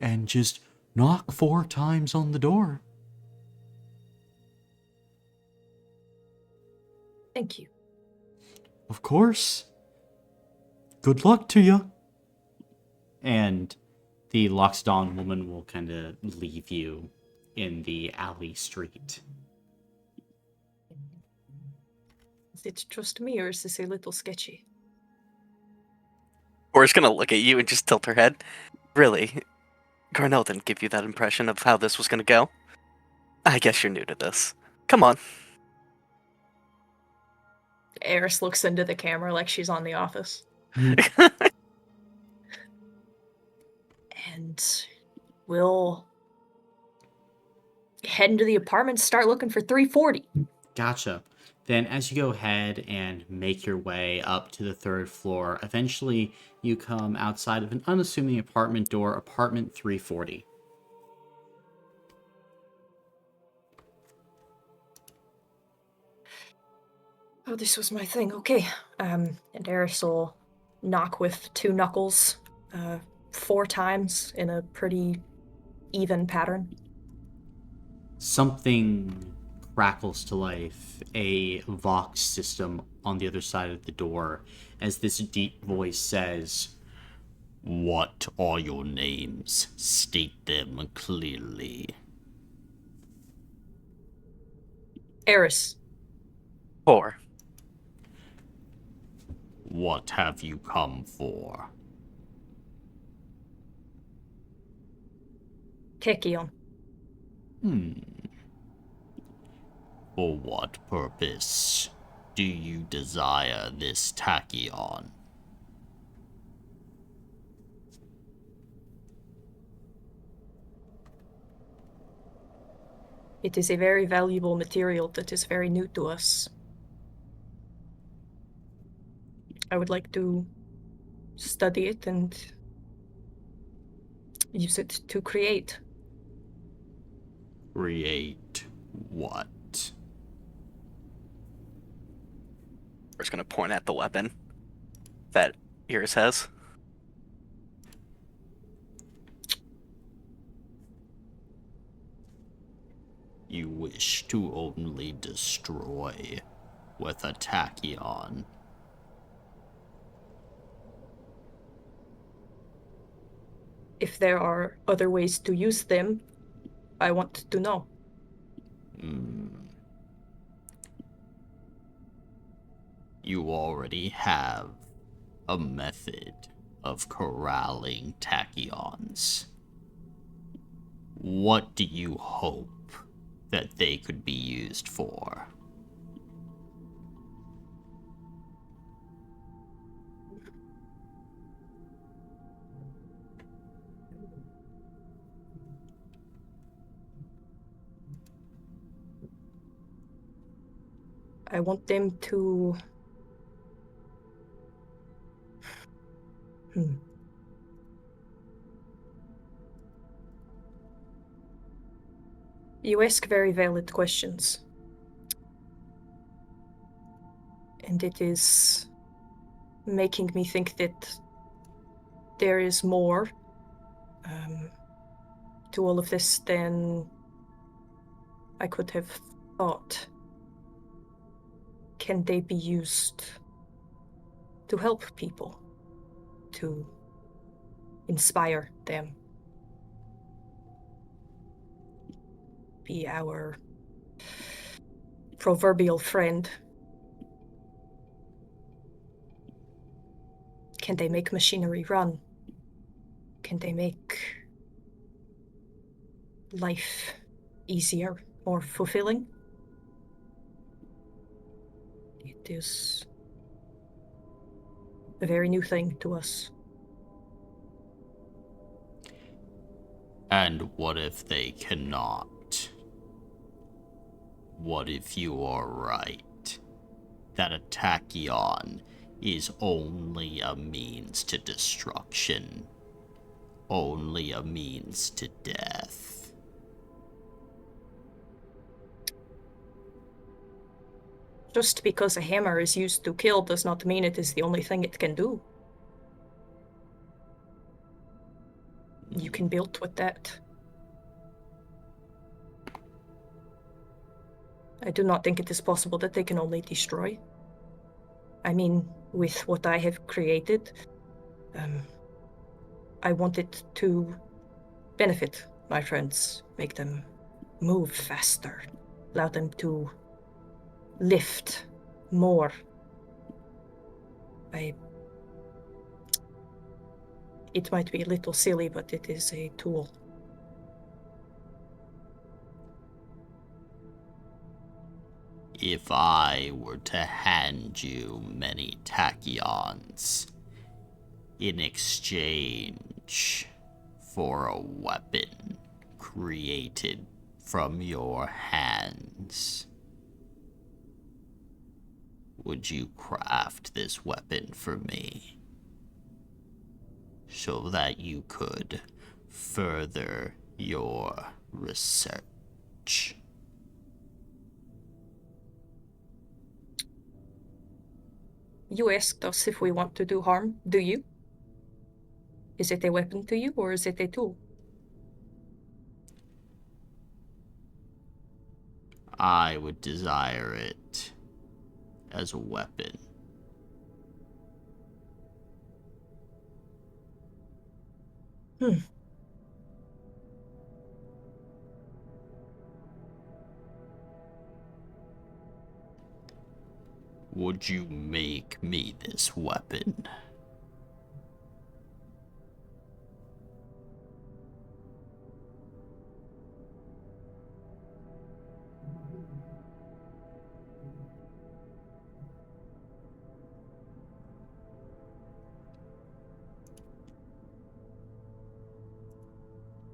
and just knock 4 times on the door. Thank you. Of course. Good luck to you. And the Loxodon woman will kind of leave you in the alley street. Is it just me, or is this a little sketchy? Cora's gonna look at you and just tilt her head. Really? Garnell didn't give you that impression of how this was gonna go? I guess you're new to this. Come on. Eris looks into the camera like she's on The Office. And we'll head into the apartment, start looking for 340. Gotcha. Then as you go ahead and make your way up to the 3rd floor, eventually you come outside of an unassuming apartment door, apartment 340. Oh, this was my thing. Okay. And Eris will knock with 2 knuckles 4 times in a pretty even pattern. Something crackles to life, a Vox system on the other side of the door, as this deep voice says, "What are your names? State them clearly." Eris. 4. What have you come for? Kekion. For what purpose do you desire this tachyon? It is a very valuable material that is very new to us. I would like to study it and use it to create. Create what? Cora's gonna point at the weapon that Iris has. You wish to only destroy with a tachyon. If there are other ways to use them, I want to know. You already have a method of corralling tachyons. What do you hope that they could be used for? I want them to... You ask very valid questions. And it is making me think that there is more to all of this than I could have thought. can they be used to help people, to inspire them, be our proverbial friend? Can they make machinery run? Can they make life easier, more fulfilling? It is a very new thing to us. And what if they cannot? What if you are right? That a tachyon is only a means to destruction. Only a means to death. Just because a hammer is used to kill does not mean it is the only thing it can do. You can build with that. I do not think it is possible that they can only destroy. I mean, with what I have created, I want it to benefit my friends, make them move faster, allow them to lift more. It might be a little silly, but it is a tool. If I were to hand you many tachyons in exchange for a weapon created from your hands, would you craft this weapon for me so that you could further your research? You asked us if we want to do harm. Do you? Is it a weapon to you, or is it a tool? I would desire it as a weapon. Would you make me this weapon?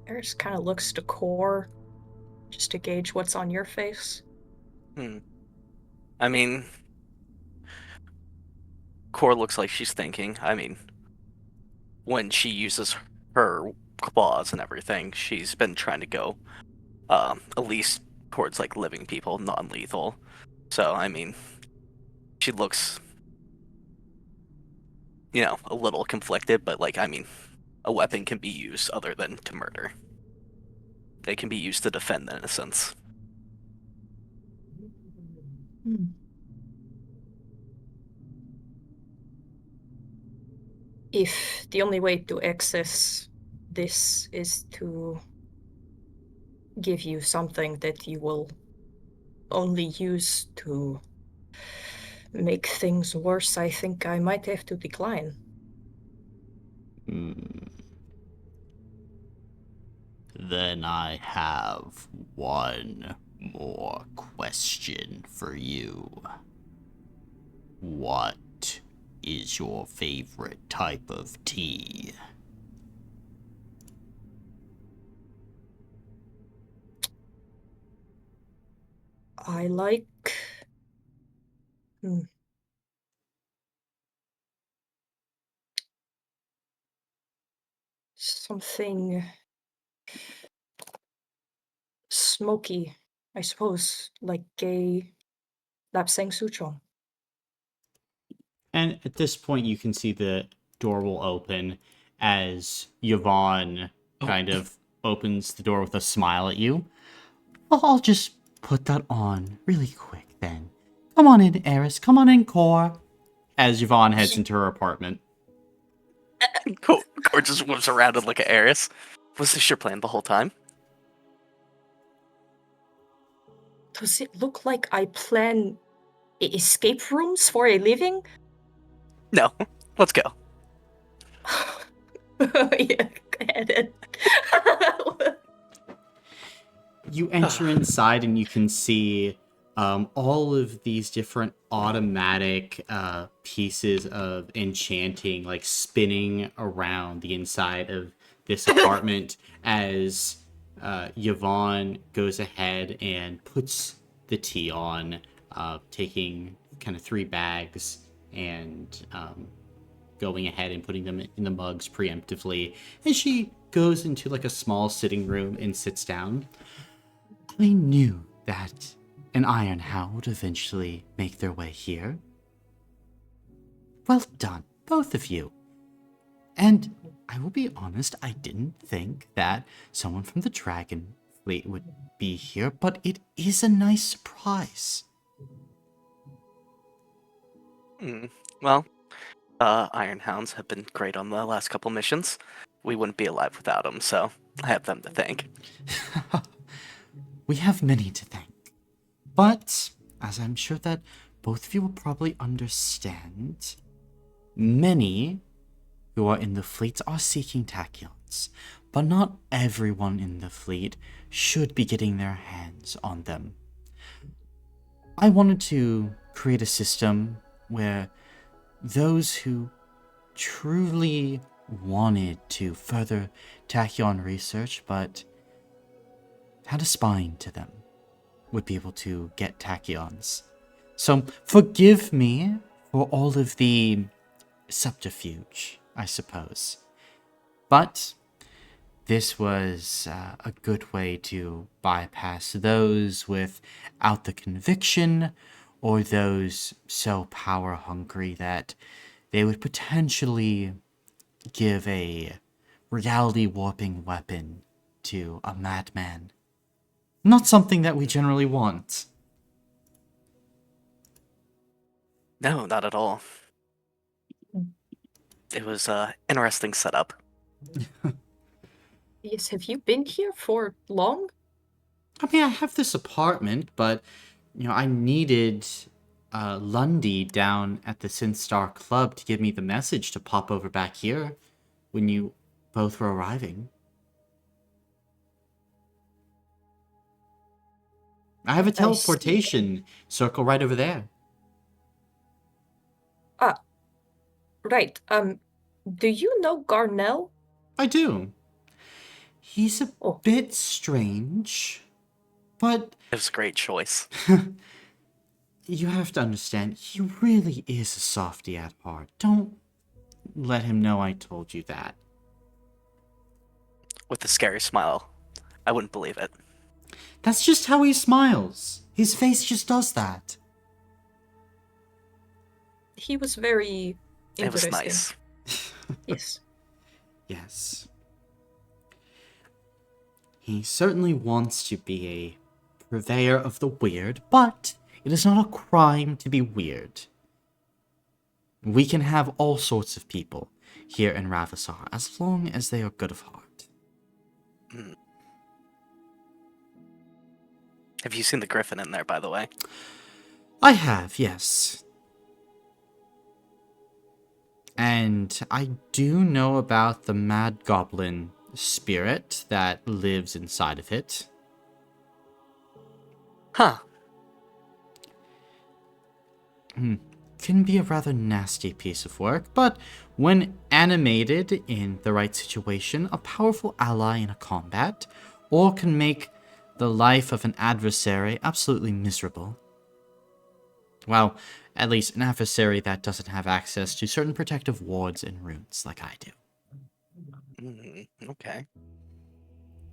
Eris kind of looks to Corr just to gauge what's on your face. I mean, Core looks like she's thinking. I mean, when she uses her claws and everything, she's been trying to go at least towards like living people, non-lethal. So, I mean, she looks, a little conflicted, but like, I mean, a weapon can be used other than to murder. It can be used to defend innocence. If the only way to access this is to give you something that you will only use to make things worse, I think I might have to decline. Then I have one more question for you. What is your favorite type of tea? I like something smoky, I suppose, like a Lapsang Souchong. And at this point, you can see the door will open as Yvonne kind of opens the door with a smile at you. I'll just put that on really quick then. Come on in, Eris. Come on in, Corr. As Yvonne heads into her apartment. Cor just whips around and look at Eris. Was this your plan the whole time? Does it look like I plan escape rooms for a living? No. Let's go. Yeah, go ahead. You enter inside and you can see all of these different automatic pieces of enchanting like spinning around the inside of this apartment as Yvonne goes ahead and puts the tea on, taking kind of 3 bags and going ahead and putting them in the mugs preemptively. And she goes into like a small sitting room and sits down. I knew that an Iron Hound would eventually make their way here. Well done, both of you. And I will be honest, I didn't think that someone from the Dragon Fleet would be here, but it is a nice surprise. Well, Iron Hounds have been great on the last couple missions. We wouldn't be alive without them, so I have them to thank. We have many to thank. But, as I'm sure that both of you will probably understand, many who are in the fleet are seeking tachyons, but not everyone in the fleet should be getting their hands on them. I wanted to create a system where those who truly wanted to further tachyon research but had a spine to them would be able to get tachyons. So forgive me for all of the subterfuge, I suppose. But this was a good way to bypass those without the conviction or those so power hungry that they would potentially give a reality warping weapon to a madman. Not something that we generally want. No, not at all. It was an interesting setup. Yes, have you been here for long? I mean, I have this apartment, but, I needed Lundy down at the Synth Star Club to give me the message to pop over back here when you both were arriving. I have a teleportation circle right over there. Ah, right. Do you know Garnell? I do. He's a bit strange, but It was a great choice. you have to understand, he really is a softy at heart. Don't let him know I told you that. With a scary smile. I wouldn't believe it. That's just how he smiles. His face just does that. He was very It was interesting. nice. Yes. Yes. He certainly wants to be a purveyor of the weird, but it is not a crime to be weird. We can have all sorts of people here in Ravissar, as long as they are good of heart. Have you seen the griffin in there, by the way? I have, yes. And I do know about the mad goblin spirit that lives inside of it. Huh. Can be a rather nasty piece of work, but when animated in the right situation, a powerful ally in a combat, or can make the life of an adversary absolutely miserable. Well, at least an adversary that doesn't have access to certain protective wards and runes like I do. Okay.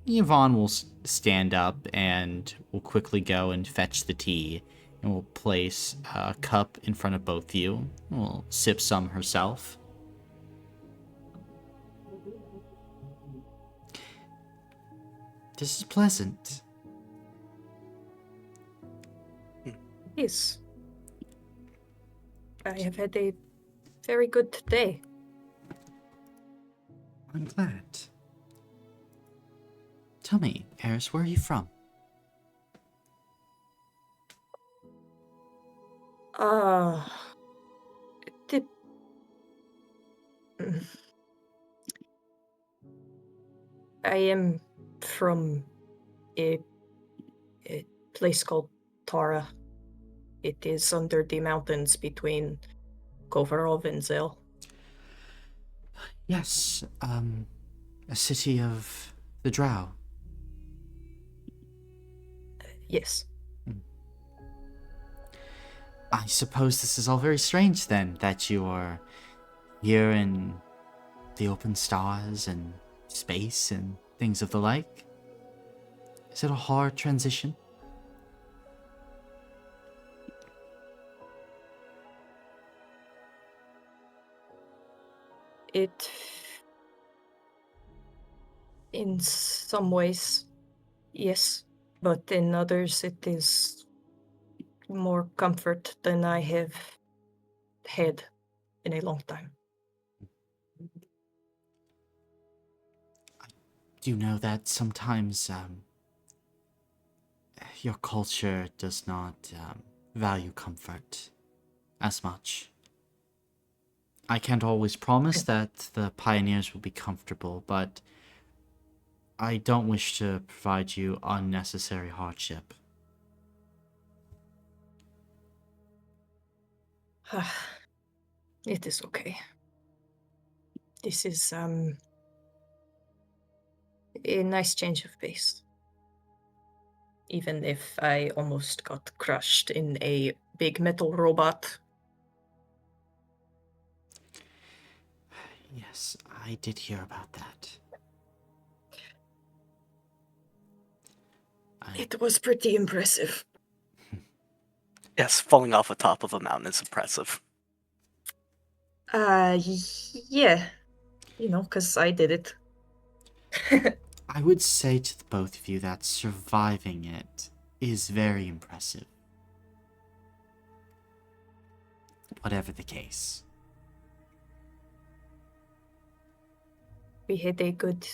Yvonne will stand up and will quickly go and fetch the tea and will place a cup in front of both of you. Will sip some herself. This is pleasant. Yes. I have had a very good day. I'm glad. Tell me, Eris, where are you from? The, mm, I am from a, a place called Tara. It is under the mountains between Kovarov and Zel. Yes, a city of the Drow. Yes. I suppose this is all very strange then, that you are here in the open stars and space and things of the like. Is it a hard transition? It, in some ways, yes, but in others it is more comfort than I have had in a long time. Do you know that sometimes your culture does not value comfort as much? I can't always promise that the pioneers will be comfortable, but I don't wish to provide you unnecessary hardship. It is okay. This is a nice change of pace. Even if I almost got crushed in a big metal robot. Yes, I did hear about that. It was pretty impressive. Yes, falling off the top of a mountain is impressive. Yeah. You know, because I did it. I would say to the both of you that surviving it is very impressive. Whatever the case. We had a good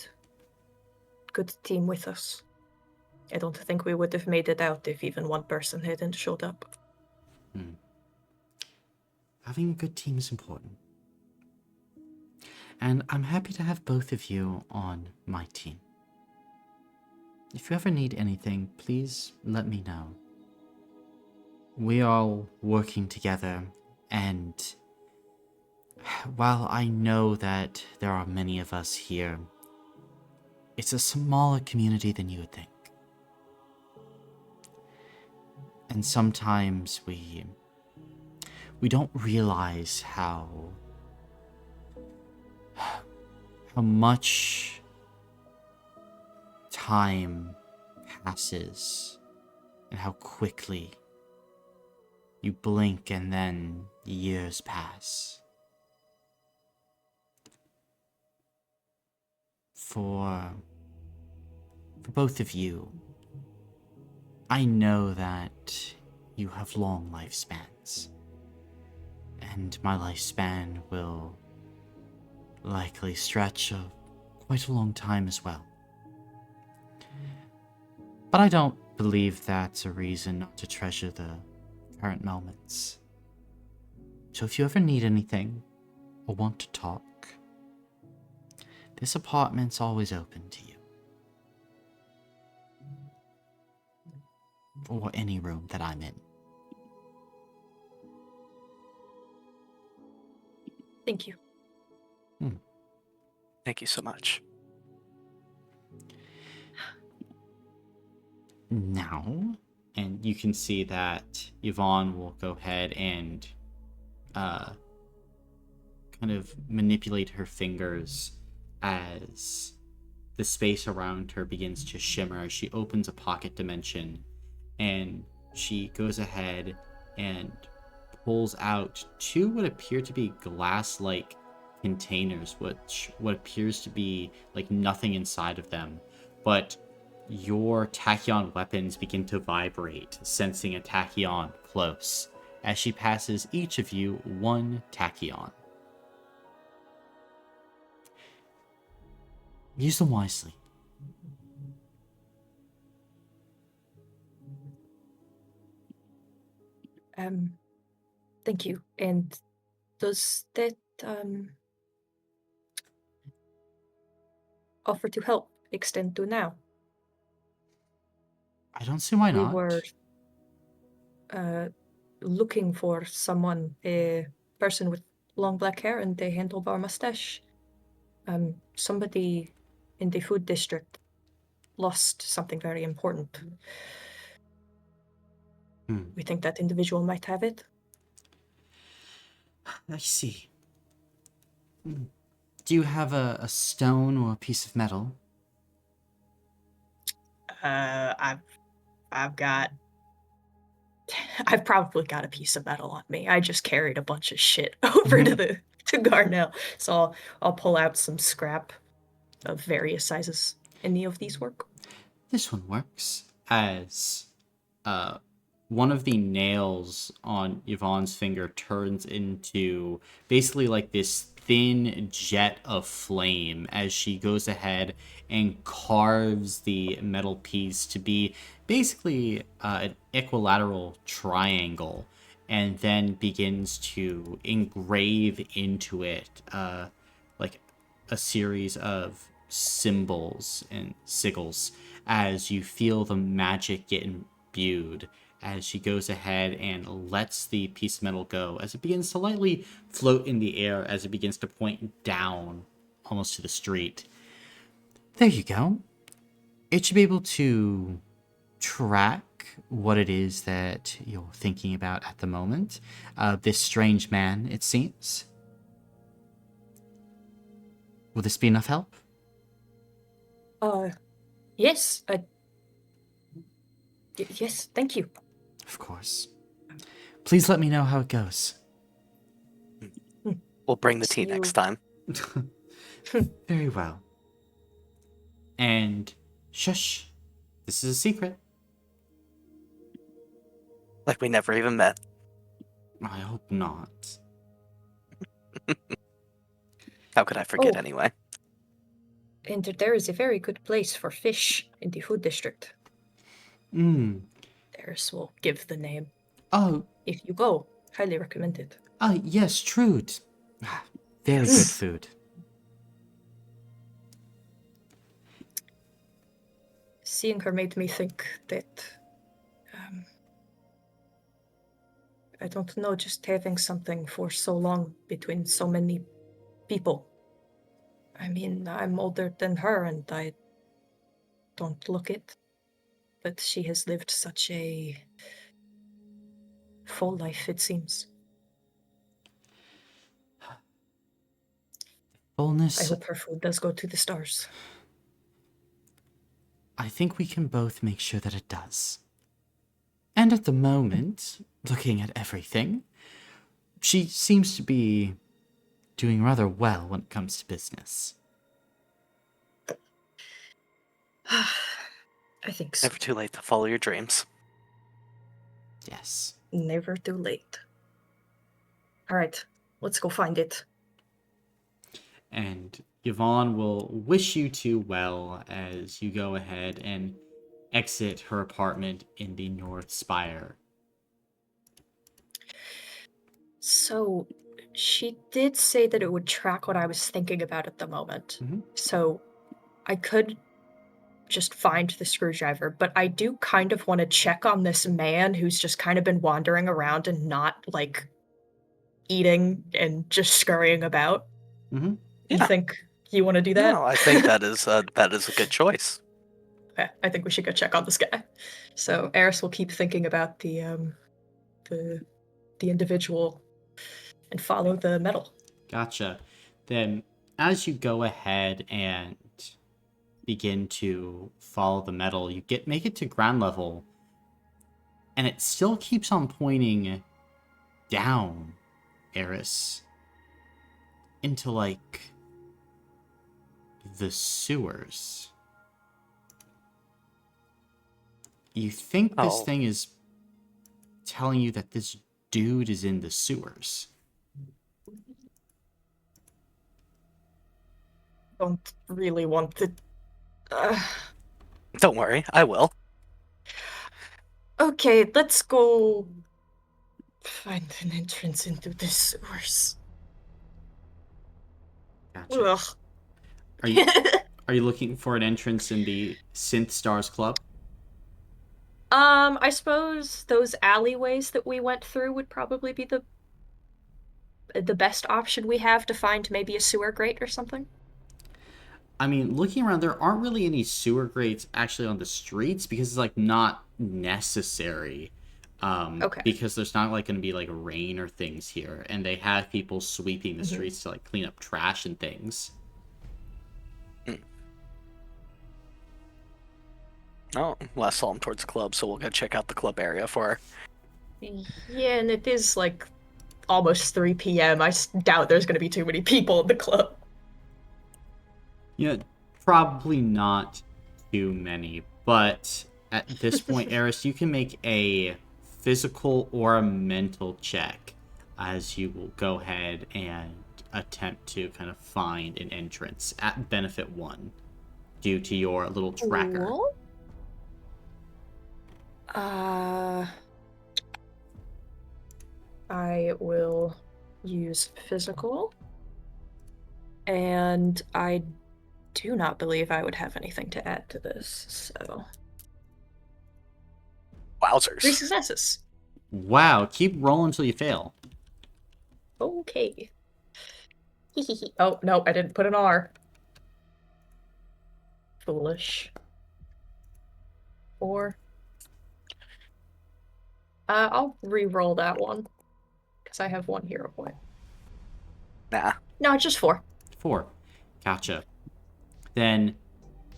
team with us. I don't think we would have made it out if even one person hadn't showed up. Having a good team is important. And I'm happy to have both of you on my team. If you ever need anything, please let me know. We are all working together, and while I know that there are many of us here, it's a smaller community than you would think. And sometimes we don't realize how much time passes and how quickly you blink and then years pass. For both of you, I know that you have long lifespans, and my lifespan will likely stretch quite a long time as well. But I don't believe that's a reason not to treasure the current moments. So if you ever need anything or want to talk, this apartment's always open to you. Or any room that I'm in. Thank you. Thank you so much. Now, and you can see that Yvonne will go ahead and kind of manipulate her fingers as the space around her begins to shimmer as she opens a pocket dimension, and she goes ahead and pulls out two what appear to be glass-like containers, what appears to be like nothing inside of them, but your tachyon weapons begin to vibrate, sensing a tachyon close as she passes each of you one tachyon. Use them wisely. Thank you. And does that offer to help extend to now? I don't see why We not. were looking for someone, a person with long black hair and a handlebar mustache. Somebody in the food district lost something very important. We think that individual might have it. I see. Do you have a stone or a piece of metal? I've probably got a piece of metal on me. I just carried a bunch of shit over to Garnell. So I'll pull out some scrap of various sizes. Any of these work? This one works. As one of the nails on Yvonne's finger turns into basically like this thin jet of flame as she goes ahead and carves the metal piece to be basically an equilateral triangle, and then begins to engrave into it like a series of symbols and sigils as you feel the magic get imbued as she goes ahead and lets the piece of metal go as it begins to lightly float in the air as it begins to point down almost to the street. There you go. It should be able to track what it is that you're thinking about at the moment. This strange man, it seems. Will this be enough help? Yes. Yes, thank you. Of course. Please let me know how it goes. We'll bring the tea next time. Very well. And shush. This is a secret. Like we never even met. I hope not. How could I forget anyway? And there is a very good place for fish in the food district. Eris will give the name. Oh. If you go, highly recommend it. Yes, Trude. Very good food. Seeing her made me think that I don't know, just having something for so long between so many people. I mean, I'm older than her and I don't look it, but she has lived such a full life, it seems. Fullness. I hope her food does go to the stars. I think we can both make sure that it does. And at the moment, looking at everything, she seems to be doing rather well when it comes to business. I think so. Never too late to follow your dreams. Yes. Never too late. All right, let's go find it. And Yvonne will wish you two well as you go ahead and exit her apartment in the North Spire. So, she did say that it would track what I was thinking about at the moment. Mm-hmm. So, I could just find the screwdriver, but I do kind of want to check on this man who's just kind of been wandering around and not, like, eating and just scurrying about. Mm-hmm. You Yeah. think you want to do that? No, I think that is a good choice. Okay, I think we should go check on this guy. So Eris will keep thinking about the individual and follow the metal. Gotcha. Then, as you go ahead and begin to follow the metal, you make it to ground level, and it still keeps on pointing down, Eris, into like the sewers. You think this thing is telling you that this dude is in the sewers. Don't really want to. Don't worry, I will. Okay, let's go find an entrance into the sewers. Gotcha. Ugh. Are you looking for an entrance in the Synth Stars Club? I suppose those alleyways that we went through would probably be the best option we have to find maybe a sewer grate or something. I mean, looking around, there aren't really any sewer grates actually on the streets because it's like not necessary. Okay. Because there's not like going to be like rain or things here, and they have people sweeping the Mm-hmm. streets to like clean up trash and things. Oh, well, I saw him towards the club, so we'll go check out the club area for her. Yeah, and it is like almost 3 p.m. I doubt there's going to be too many people in the club. Yeah, probably not too many, but at this point, Eris, you can make a physical or a mental check as you will go ahead and attempt to kind of find an entrance at benefit 1 due to your little tracker. Cool. I will use physical, and I do not believe I would have anything to add to this, so... 3 Wowzers. successes. Wow, keep rolling until you fail. Okay. Oh, no, I didn't put an R. Foolish. 4. I'll re-roll that one, because I have 1 hero point. Nah. No, it's just 4. 4. Gotcha. Then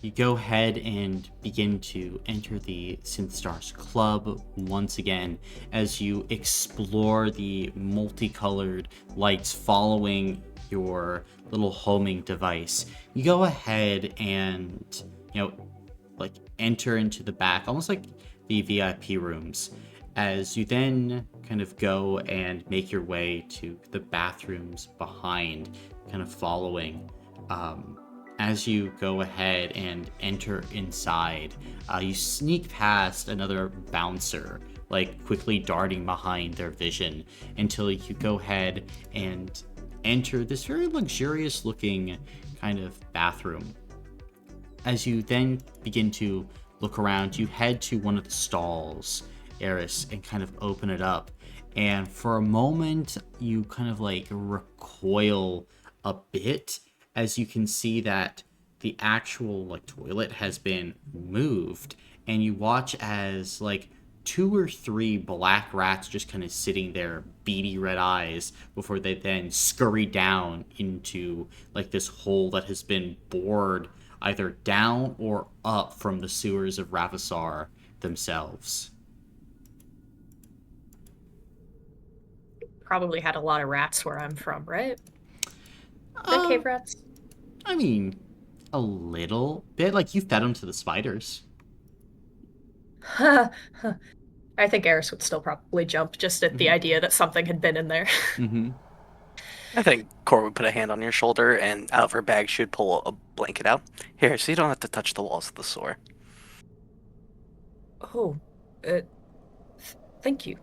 you go ahead and begin to enter the Synth Stars Club once again as you explore the multicolored lights following your little homing device. You go ahead and, like enter into the back, almost like the VIP rooms, as you then kind of go and make your way to the bathrooms behind, kind of following. As you go ahead and enter inside, you sneak past another bouncer, like quickly darting behind their vision until you go ahead and enter this very luxurious looking kind of bathroom. As you then begin to look around, you head to one of the stalls, Eris, and kind of open it up. And for a moment, you kind of like recoil a bit as you can see that the actual like toilet has been moved, and you watch as like 2 or 3 black rats just kind of sitting there, beady red eyes, before they then scurry down into like this hole that has been bored either down or up from the sewers of Ravissar themselves. Probably had a lot of rats where I'm from, right? The cave rats? I mean, a little bit. Like, you fed them to the spiders. I think Eris would still probably jump just at the idea that something had been in there. Mm-hmm. I think Cor would put a hand on your shoulder, and out of her bag she would pull a blanket out. Here, so you don't have to touch the walls of the sewer. Oh, thank you.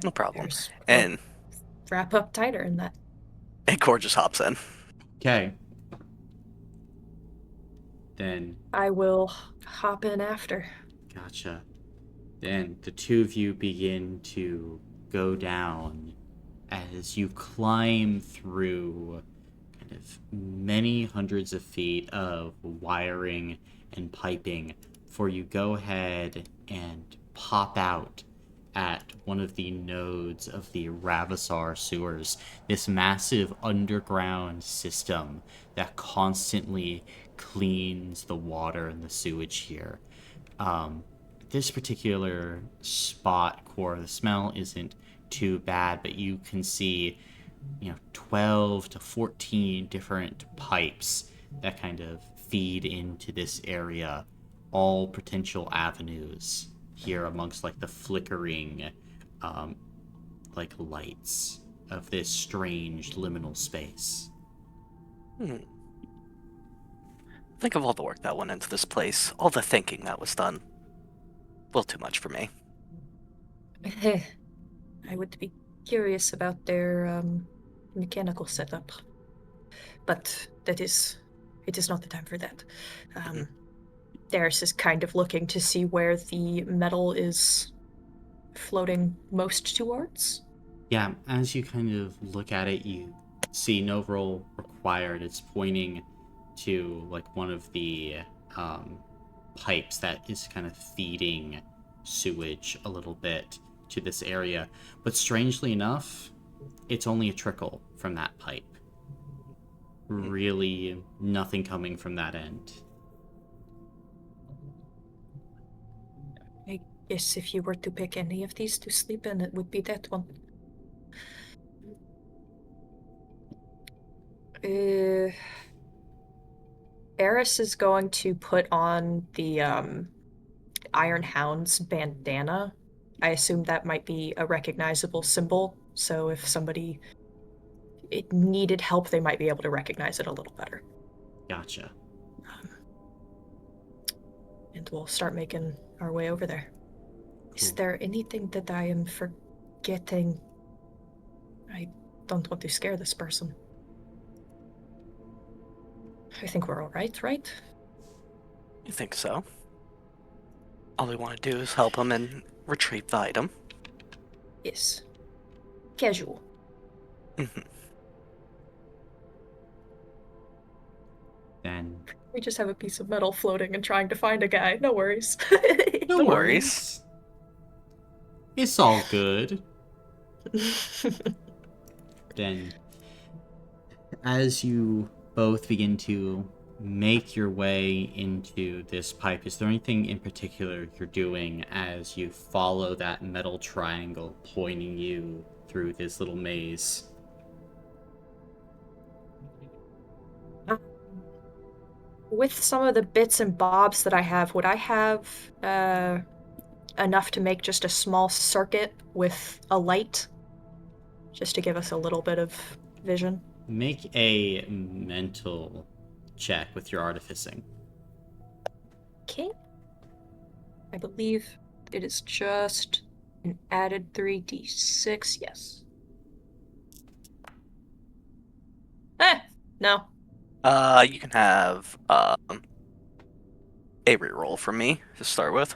No problem. Eris, And wrap up tighter in that. Cor just hops in. Okay. Then, I will hop in after. gotcha. Then the 2 of you begin to go down as you climb through kind of many hundreds of feet of wiring and piping before you go ahead and pop out at one of the nodes of the Ravissar sewers, this massive underground system that constantly cleans the water and the sewage here. This particular spot, Core, the smell isn't too bad, but you can see 12 to 14 different pipes that kind of feed into this area, all potential avenues here amongst like the flickering like lights of this strange liminal space. Think of all the work that went into this place, all the thinking that was done. A little too much for me. I would be curious about their mechanical setup, but it is not the time for that. Darius is kind of looking to see where the metal is floating most towards. Yeah, as you kind of look at it, you see no roll required. It's pointing to like one of the pipes that is kind of feeding sewage a little bit to this area. But strangely enough, it's only a trickle from that pipe. Really nothing coming from that end. I guess if you were to pick any of these to sleep in, it would be that one. Eris is going to put on the Iron Hound's bandana. I assume that might be a recognizable symbol, so if somebody it needed help, they might be able to recognize it a little better. Gotcha. And we'll start making our way over there. Cool. Is there anything that I am forgetting? I don't want to scare this person. I think we're all right, right? You think so? All we want to do is help him and retrieve the item. Yes. Casual. Then We just have a piece of metal floating and trying to find a guy. No worries. no worries. It's all good. Then, as you both begin to make your way into this pipe, is there anything in particular you're doing as you follow that metal triangle pointing you through this little maze? With some of the bits and bobs that I have, would I have enough to make just a small circuit with a light? Just to give us a little bit of vision? Make a mental check with your artificing. Okay. I believe it is just an added 3d6, yes. No. You can have a reroll from me to start with.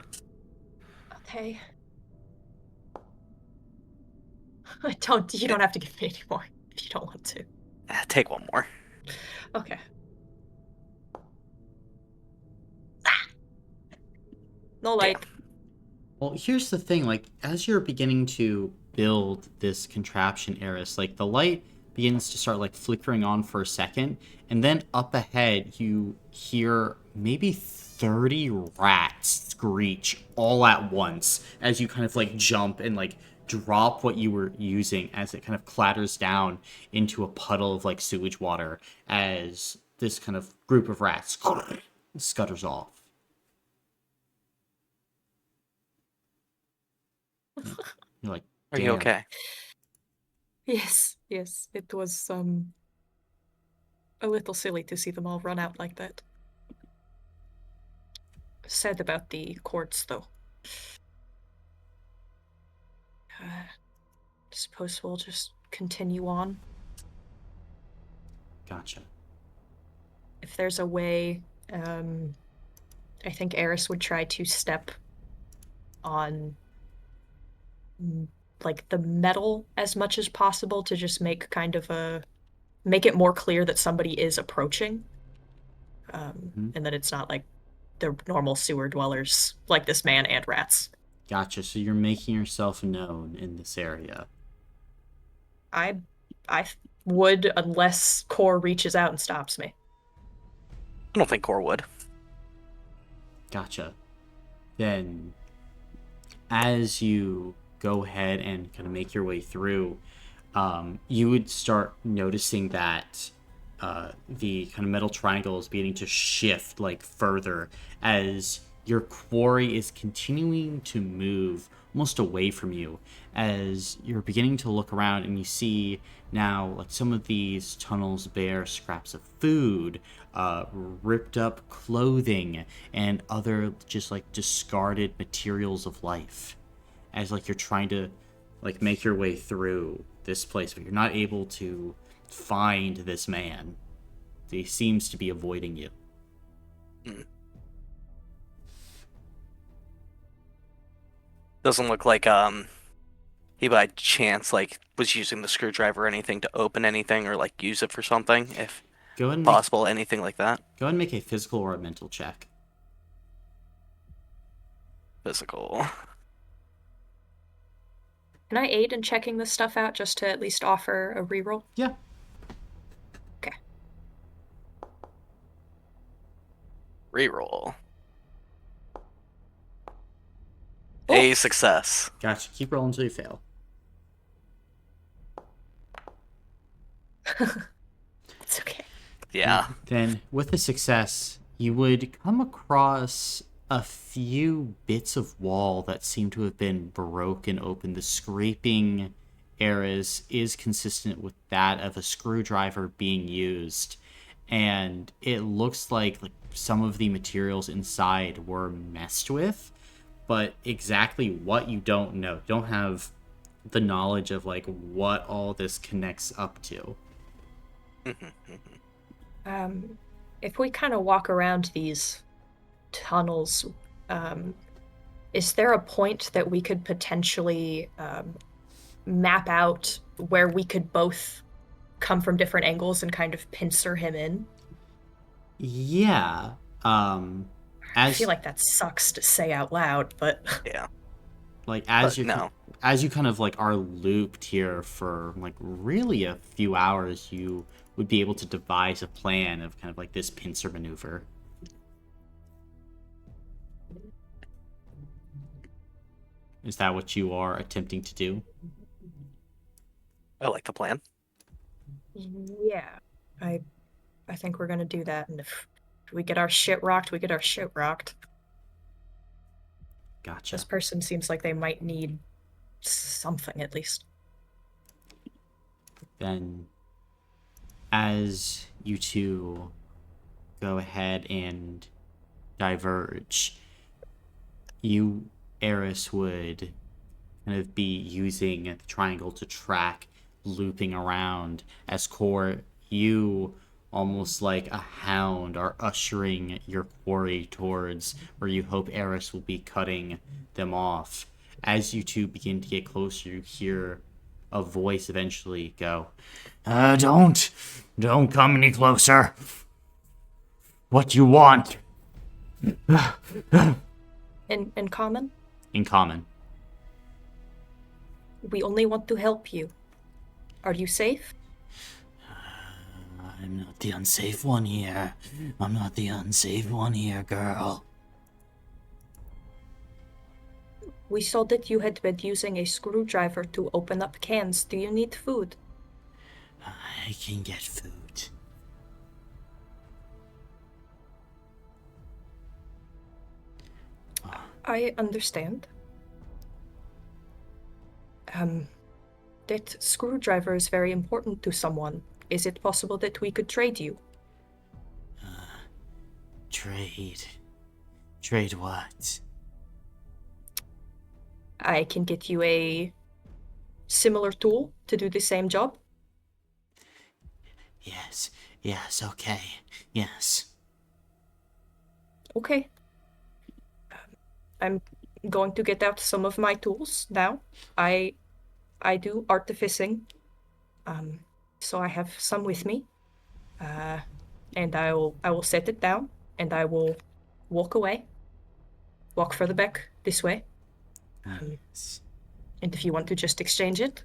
Okay. You don't have to give me any more if you don't want to. Take one more. Okay. No light. Damn. Well, here's the thing, like, as you're beginning to build this contraption, Eris, like, the light begins to start, like, flickering on for a second, and then up ahead, you hear maybe 30 rats screech all at once as you kind of, like, jump and, like, drop what you were using as it kind of clatters down into a puddle of, like, sewage water as this kind of group of rats scutters off. You're like, Are you damn. okay? Yes. It was a little silly to see them all run out like that. Sad about the cords, though. Suppose we'll just continue on. Gotcha. If there's a way, I think Eris would try to step on like the metal as much as possible to just make it more clear that somebody is approaching, and that it's not like the normal sewer dwellers like this man and rats. Gotcha. So you're making yourself known in this area. I would, unless Corr reaches out and stops me. I don't think Corr would. Gotcha. Then, as you go ahead and kind of make your way through, you would start noticing that the kind of metal triangle is beginning to shift like further as your quarry is continuing to move almost away from you as you're beginning to look around, and you see now like some of these tunnels bear scraps of food, ripped up clothing, and other just like discarded materials of life, as like you're trying to like make your way through this place, but you're not able to find this man. He seems to be avoiding you. Doesn't look like he by chance like was using the screwdriver or anything to open anything or like use it for something, if Go ahead and possible, anything like that. go ahead and make a physical or a mental check. Physical. Can I aid in checking this stuff out just to at least offer a reroll? Yeah. Okay. Reroll. Oh. A success. Gotcha. Keep rolling until you fail. It's okay. Yeah. Then, with a success, you would come across a few bits of wall that seem to have been broken open. The scraping areas is consistent with that of a screwdriver being used, and it looks like some of the materials inside were messed with, but exactly what you don't know. You don't have the knowledge of like what all this connects up to. If we kind of walk around these tunnels, is there a point that we could potentially map out where we could both come from different angles and kind of pincer him in? Yeah. I feel like that sucks to say out loud, but Yeah. like But no. as you kind of like are looped here for like really a few hours, you would be able to devise a plan of kind of like this pincer maneuver. Is that what you are attempting to do? I like the plan. yeah, I think we're gonna do that, and if we get our shit rocked, we get our shit rocked. Gotcha. This person seems like they might need something at least. Then, as you two go ahead and diverge, you, Eris, would kind of be using the triangle to track, looping around, as Corr, you, almost like a hound, are ushering your quarry towards where you hope Eris will be cutting them off. As you two begin to get closer, you hear a voice eventually go, Don't come any closer. What you want? In common, in common. we only want to help you. Are you safe? I'm not the unsafe one here. I'm not the unsafe one here, girl. We saw that you had been using a screwdriver to open up cans. Do you need food? I can get food. I understand. That screwdriver is very important to someone. Is it possible that we could trade you? Trade. Trade what? I can get you a similar tool to do the same job. Yes, okay. Yes. Okay. I'm going to get out some of my tools now. I do artificing, so I have some with me, and I will set it down, and I will walk away. Walk further back this way. Yes. And if you want to just exchange it,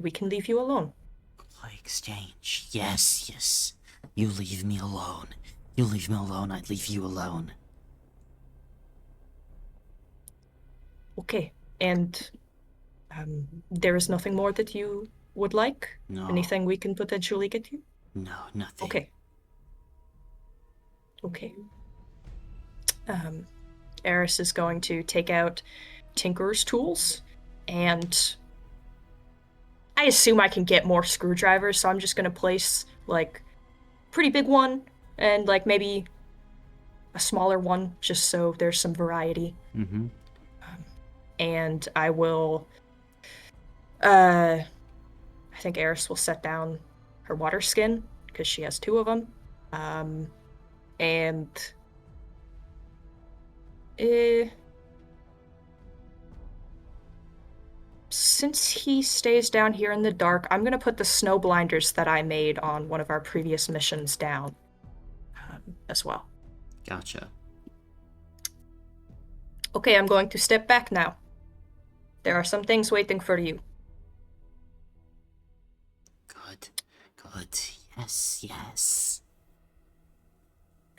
we can leave you alone. Exchange. Yes. You leave me alone. You leave me alone, I leave you alone. Okay. And there is nothing more that you would like? No. Anything we can potentially get you? No, nothing. Okay. Eris is going to take out Tinker's tools, and I assume I can get more screwdrivers, so I'm just going to place, like, pretty big one and, like, maybe a smaller one, just so there's some variety. Mm-hmm. And I will, I think Eris will set down her water skin, because she has 2 of them. And since he stays down here in the dark, I'm gonna put the snow blinders that I made on one of our previous missions down as well. Gotcha. Okay, I'm going to step back now. There are some things waiting for you. Good. Yes.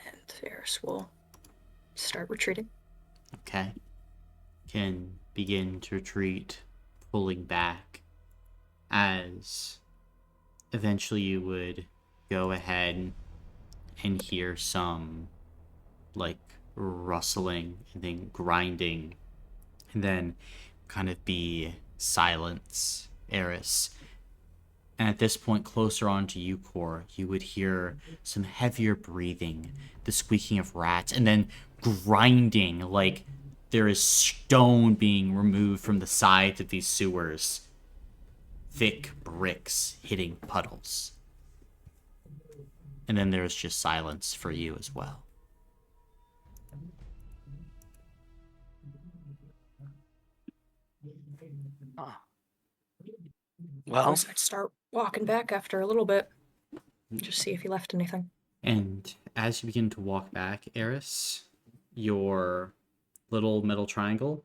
And Eris will start retreating. Okay. Can begin to retreat, pulling back, as eventually you would go ahead and hear some, like, rustling and then grinding, and then kind of be silence, Eris. And at this point, closer on to you, Corr, you would hear some heavier breathing, the squeaking of rats, and then grinding, like there is stone being removed from the sides of these sewers. Thick bricks hitting puddles. And then there's just silence for you as well. Well, I'd start walking back after a little bit. Just see if he left anything. And as you begin to walk back, Eris, your little metal triangle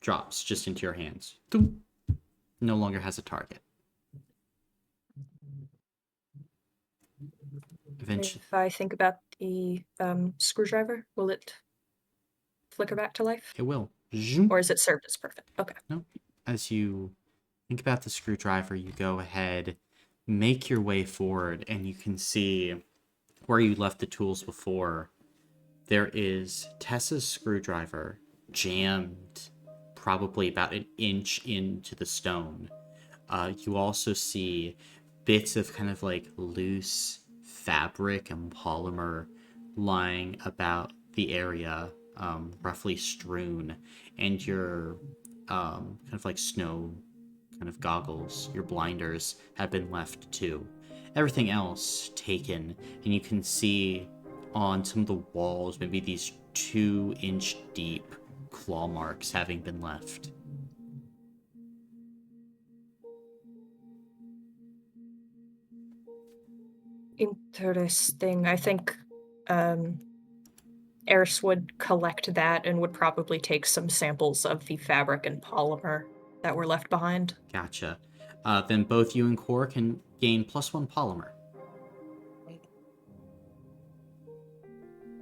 drops just into your hands. Doom. No longer has a target. Eventually, If I think about the screwdriver, will it flicker back to life? it will. Or is it served its purpose? Okay. No. As you think about the screwdriver, you go ahead, make your way forward, and you can see where you left the tools before. There is Tessa's screwdriver jammed probably about an inch into the stone. You also see bits of kind of like loose fabric and polymer lying about the area, roughly strewn, and your kind of like snow kind of goggles, your blinders, have been left too. Everything else taken, and you can see on some of the walls maybe these 2-inch deep claw marks having been left. Interesting. I think Eris would collect that and would probably take some samples of the fabric and polymer that were left behind. Gotcha. Then both you and Corr can gain +1 polymer.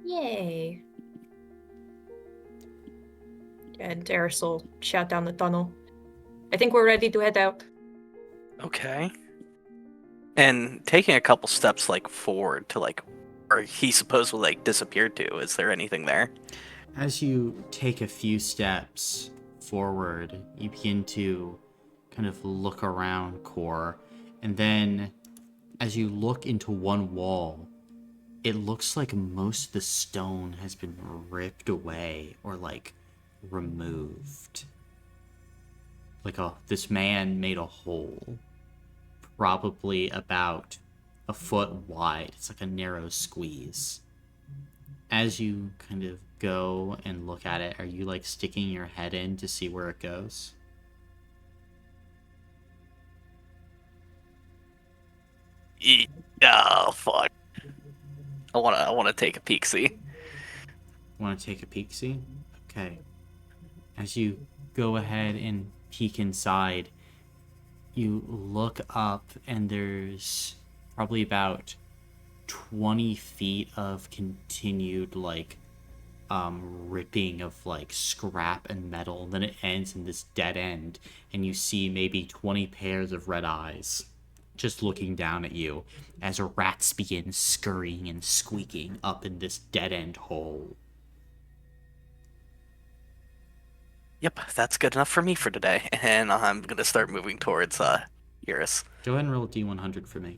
Yay. And Eris will shout down the tunnel. I think we're ready to head out. okay. And taking a couple steps like forward to like where he supposedly like disappeared to, is there anything there? As you take a few steps forward, you begin to kind of look around Corr, and then as you look into one wall, it looks like most of the stone has been ripped away or like removed. Like this man made a hole, probably about a foot wide. It's like a narrow squeeze. As you kind of go and look at it, are you like sticking your head in to see where it goes? Oh fuck! I wanna take a peek. See. Want to take a peek, see? Okay. As you go ahead and peek inside, you look up and there's probably about 20 feet of continued like ripping of like scrap and metal, and then it ends in this dead end, and you see maybe 20 pairs of red eyes just looking down at you as rats begin scurrying and squeaking up in this dead end hole. Yep, that's good enough for me for today. And I'm gonna start moving towards Eris. Go ahead and roll D100 for me.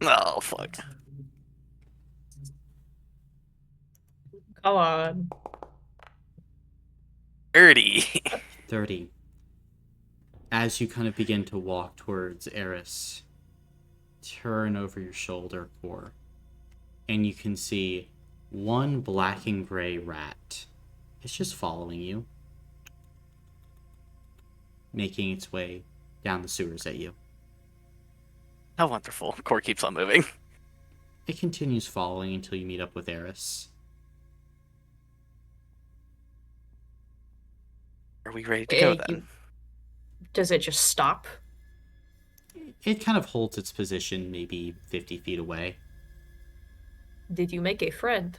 Oh fuck. Come on. 30. 30. As you kind of begin to walk towards Eris, turn over your shoulder, Corr, and you can see one black and gray rat. It's just following you, making its way down the sewers at you. How wonderful. Corr keeps on moving. It continues following until you meet up with Eris. Are we ready to go then? Does it just stop? It kind of holds its position maybe 50 feet away. Did you make a friend?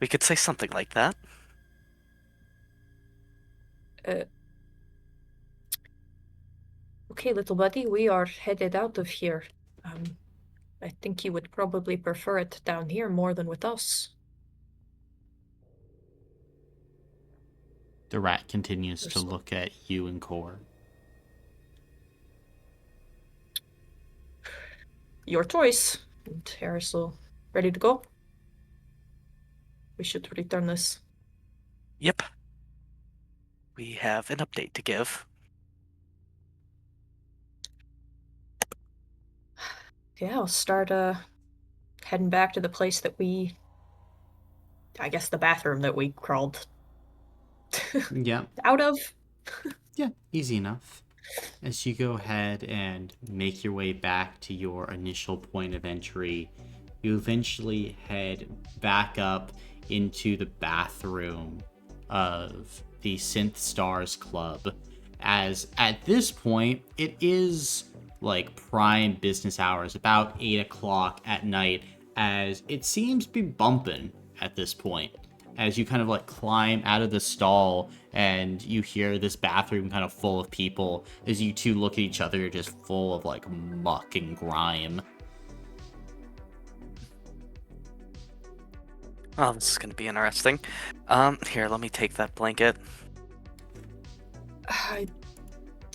We could say something like that. Okay, little buddy, we are headed out of here. I think you would probably prefer it down here more than with us. The rat continues to look at you and Corr. Your choice. And Eris will ready to go. We should return this. Yep. We have an update to give. Yeah, I'll start heading back to the place that I guess the bathroom that we crawled Yeah. out of. Yeah, easy enough. As you go ahead and make your way back to your initial point of entry, you eventually head back up into the bathroom of the Synth Stars Club. As at this point, it is like prime business hours, about 8 o'clock at night, as it seems to be bumping at this point. As you kind of like climb out of the stall and you hear this bathroom kind of full of people, as you two look at each other just full of like muck and grime. Oh, this is gonna be interesting. Here, let me take that blanket.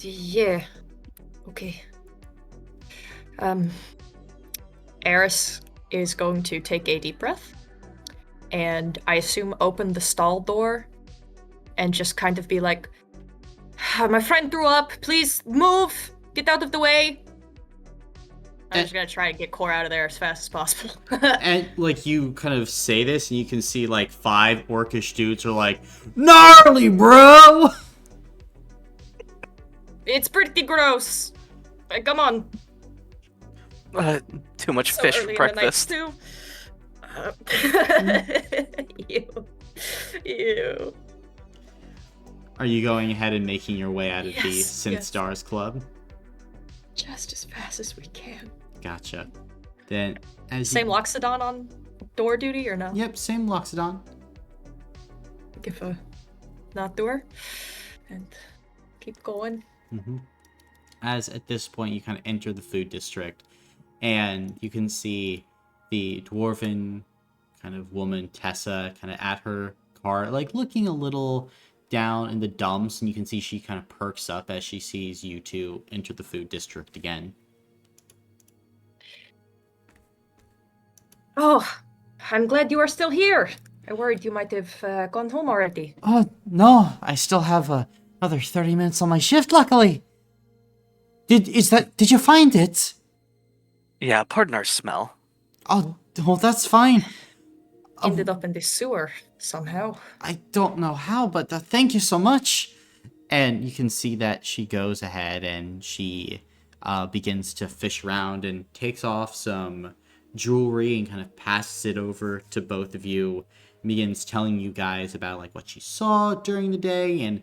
Yeah. Okay. Eris is going to take a deep breath and I assume open the stall door and just kind of be like, my friend threw up, please move, get out of the way. I'm just gonna try to get Corr out of there as fast as possible. And like you kind of say this and you can see like 5 orcish dudes are like, gnarly bro! It's pretty gross. Come on. Too much So fish early for in the night, breakfast. too. Ew. Are you going ahead and making your way out of the Yes, Synth yes. Stars Club? Just as fast as we can. Gotcha. Then as Same you... Loxodon on door duty or no? Yep, same Loxodon. Give a not door and keep going. Mm-hmm. As at this point you kind of enter the food district and you can see the dwarven kind of woman Tessa kind of at her car, like looking a little down in the dumps, and you can see she kind of perks up as she sees you two enter the food district again. Oh, I'm glad you are still here. I worried you might have gone home already. Oh, no, I still have another 30 minutes on my shift, luckily. Did you find it? Yeah, pardon our smell. Oh, well, that's fine. Ended up in the sewer somehow. I don't know how, but thank you so much. And you can see that she goes ahead and she begins to fish around and takes off some jewelry and kind of passes it over to both of you. Begins telling you guys about like what she saw during the day and,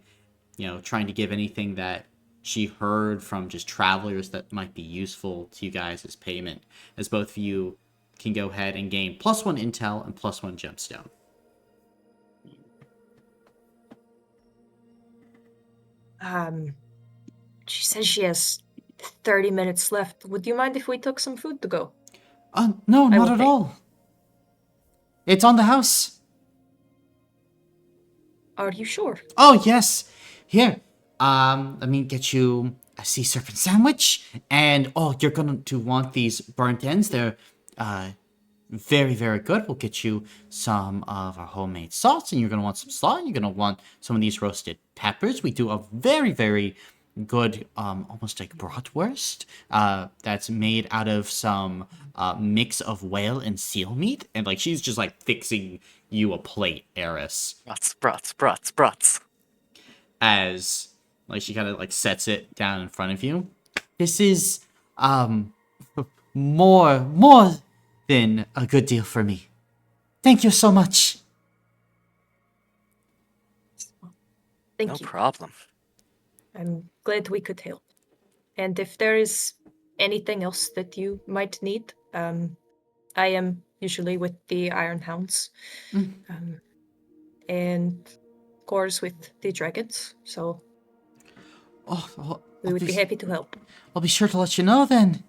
you know, trying to give anything that she heard from just travelers that might be useful to you guys as payment, as both of you can go ahead and gain +1 intel and +1 gemstone. She says she has 30 minutes left. Would you mind if we took some food to go? No, I not will at pay. all. It's on the house. Are you sure? Oh, yes. Here. Let me get you a sea serpent sandwich. And, oh, you're going to want these burnt ends. They're, very, very good. We'll get you some of our homemade sauce, and you're going to want some salt. You're going to want some of these roasted peppers. We do a very, very good, almost like bratwurst, that's made out of some mix of whale and seal meat. And like she's just like fixing you a plate, Eris, Brats. as like she kind of like sets it down in front of you. This is, more than a good deal for me. Thank you so much. Thank No you. problem. I'm glad we could help. And if there is anything else that you might need, I am usually with the Iron Hounds, and of course with the dragons. So we would be happy to help. I'll be sure to let you know then.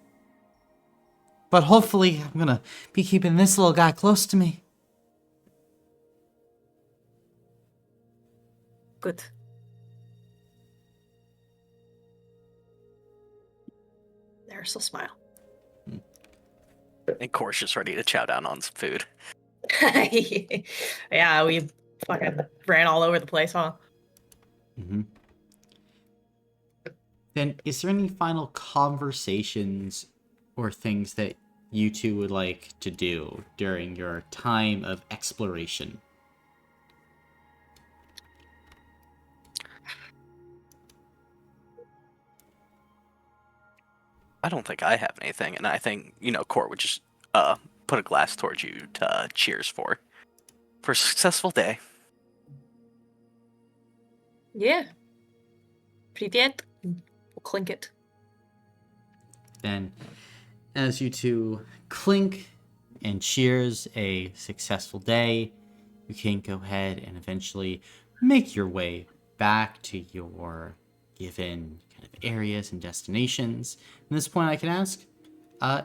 But hopefully, I'm gonna be keeping this little guy close to me. Good. There's a smile. And Corr's just ready to chow down on some food. Yeah, we fucking ran all over the place, huh? Mm-hmm. Then, is there any final conversations or things that you two would like to do during your time of exploration? I don't think I have anything, and I think, Cor would just put a glass towards you to cheers for a successful day. Yeah. Привет. We'll clink it. Then, as you two clink and cheers a successful day, you can go ahead and eventually make your way back to your given kind of areas and destinations. At this point, I can ask,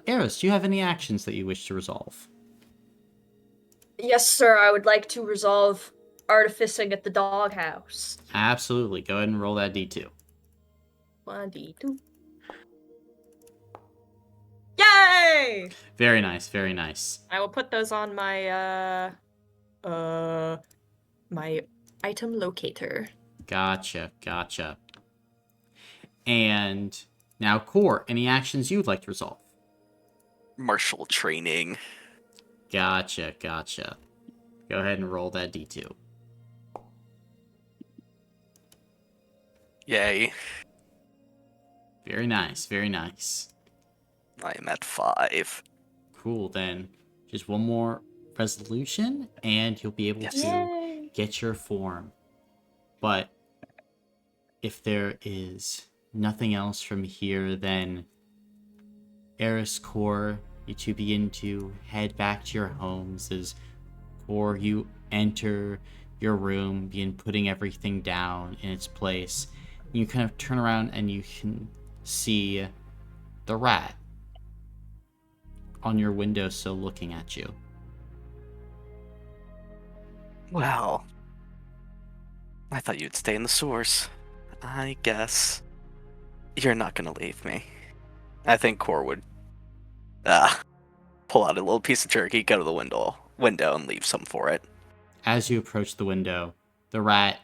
Eris, do you have any actions that you wish to resolve? Yes, sir. I would like to resolve artificing at the doghouse. Absolutely. Go ahead and roll that D2. 1d2. Yay! Very nice, very nice. I will put those on my my item locator. Gotcha. And now, Core, any actions you would like to resolve? Martial training. Gotcha. Go ahead and roll that D2. Yay. Very nice. I am at 5. Cool, then. Just one more resolution, and you'll be able Yes. to Yay! get your form. But if there is nothing else from here, then Eris, Core, you two begin to head back to your homes as Core, you enter your room, begin putting everything down in its place. You kind of turn around and you can see the rat on your windowsill looking at you. Well, I thought you'd stay in the sewers. I guess you're not gonna leave me. I think Cor would pull out a little piece of jerky, go to the window and leave some for it. As you approach the window, the rat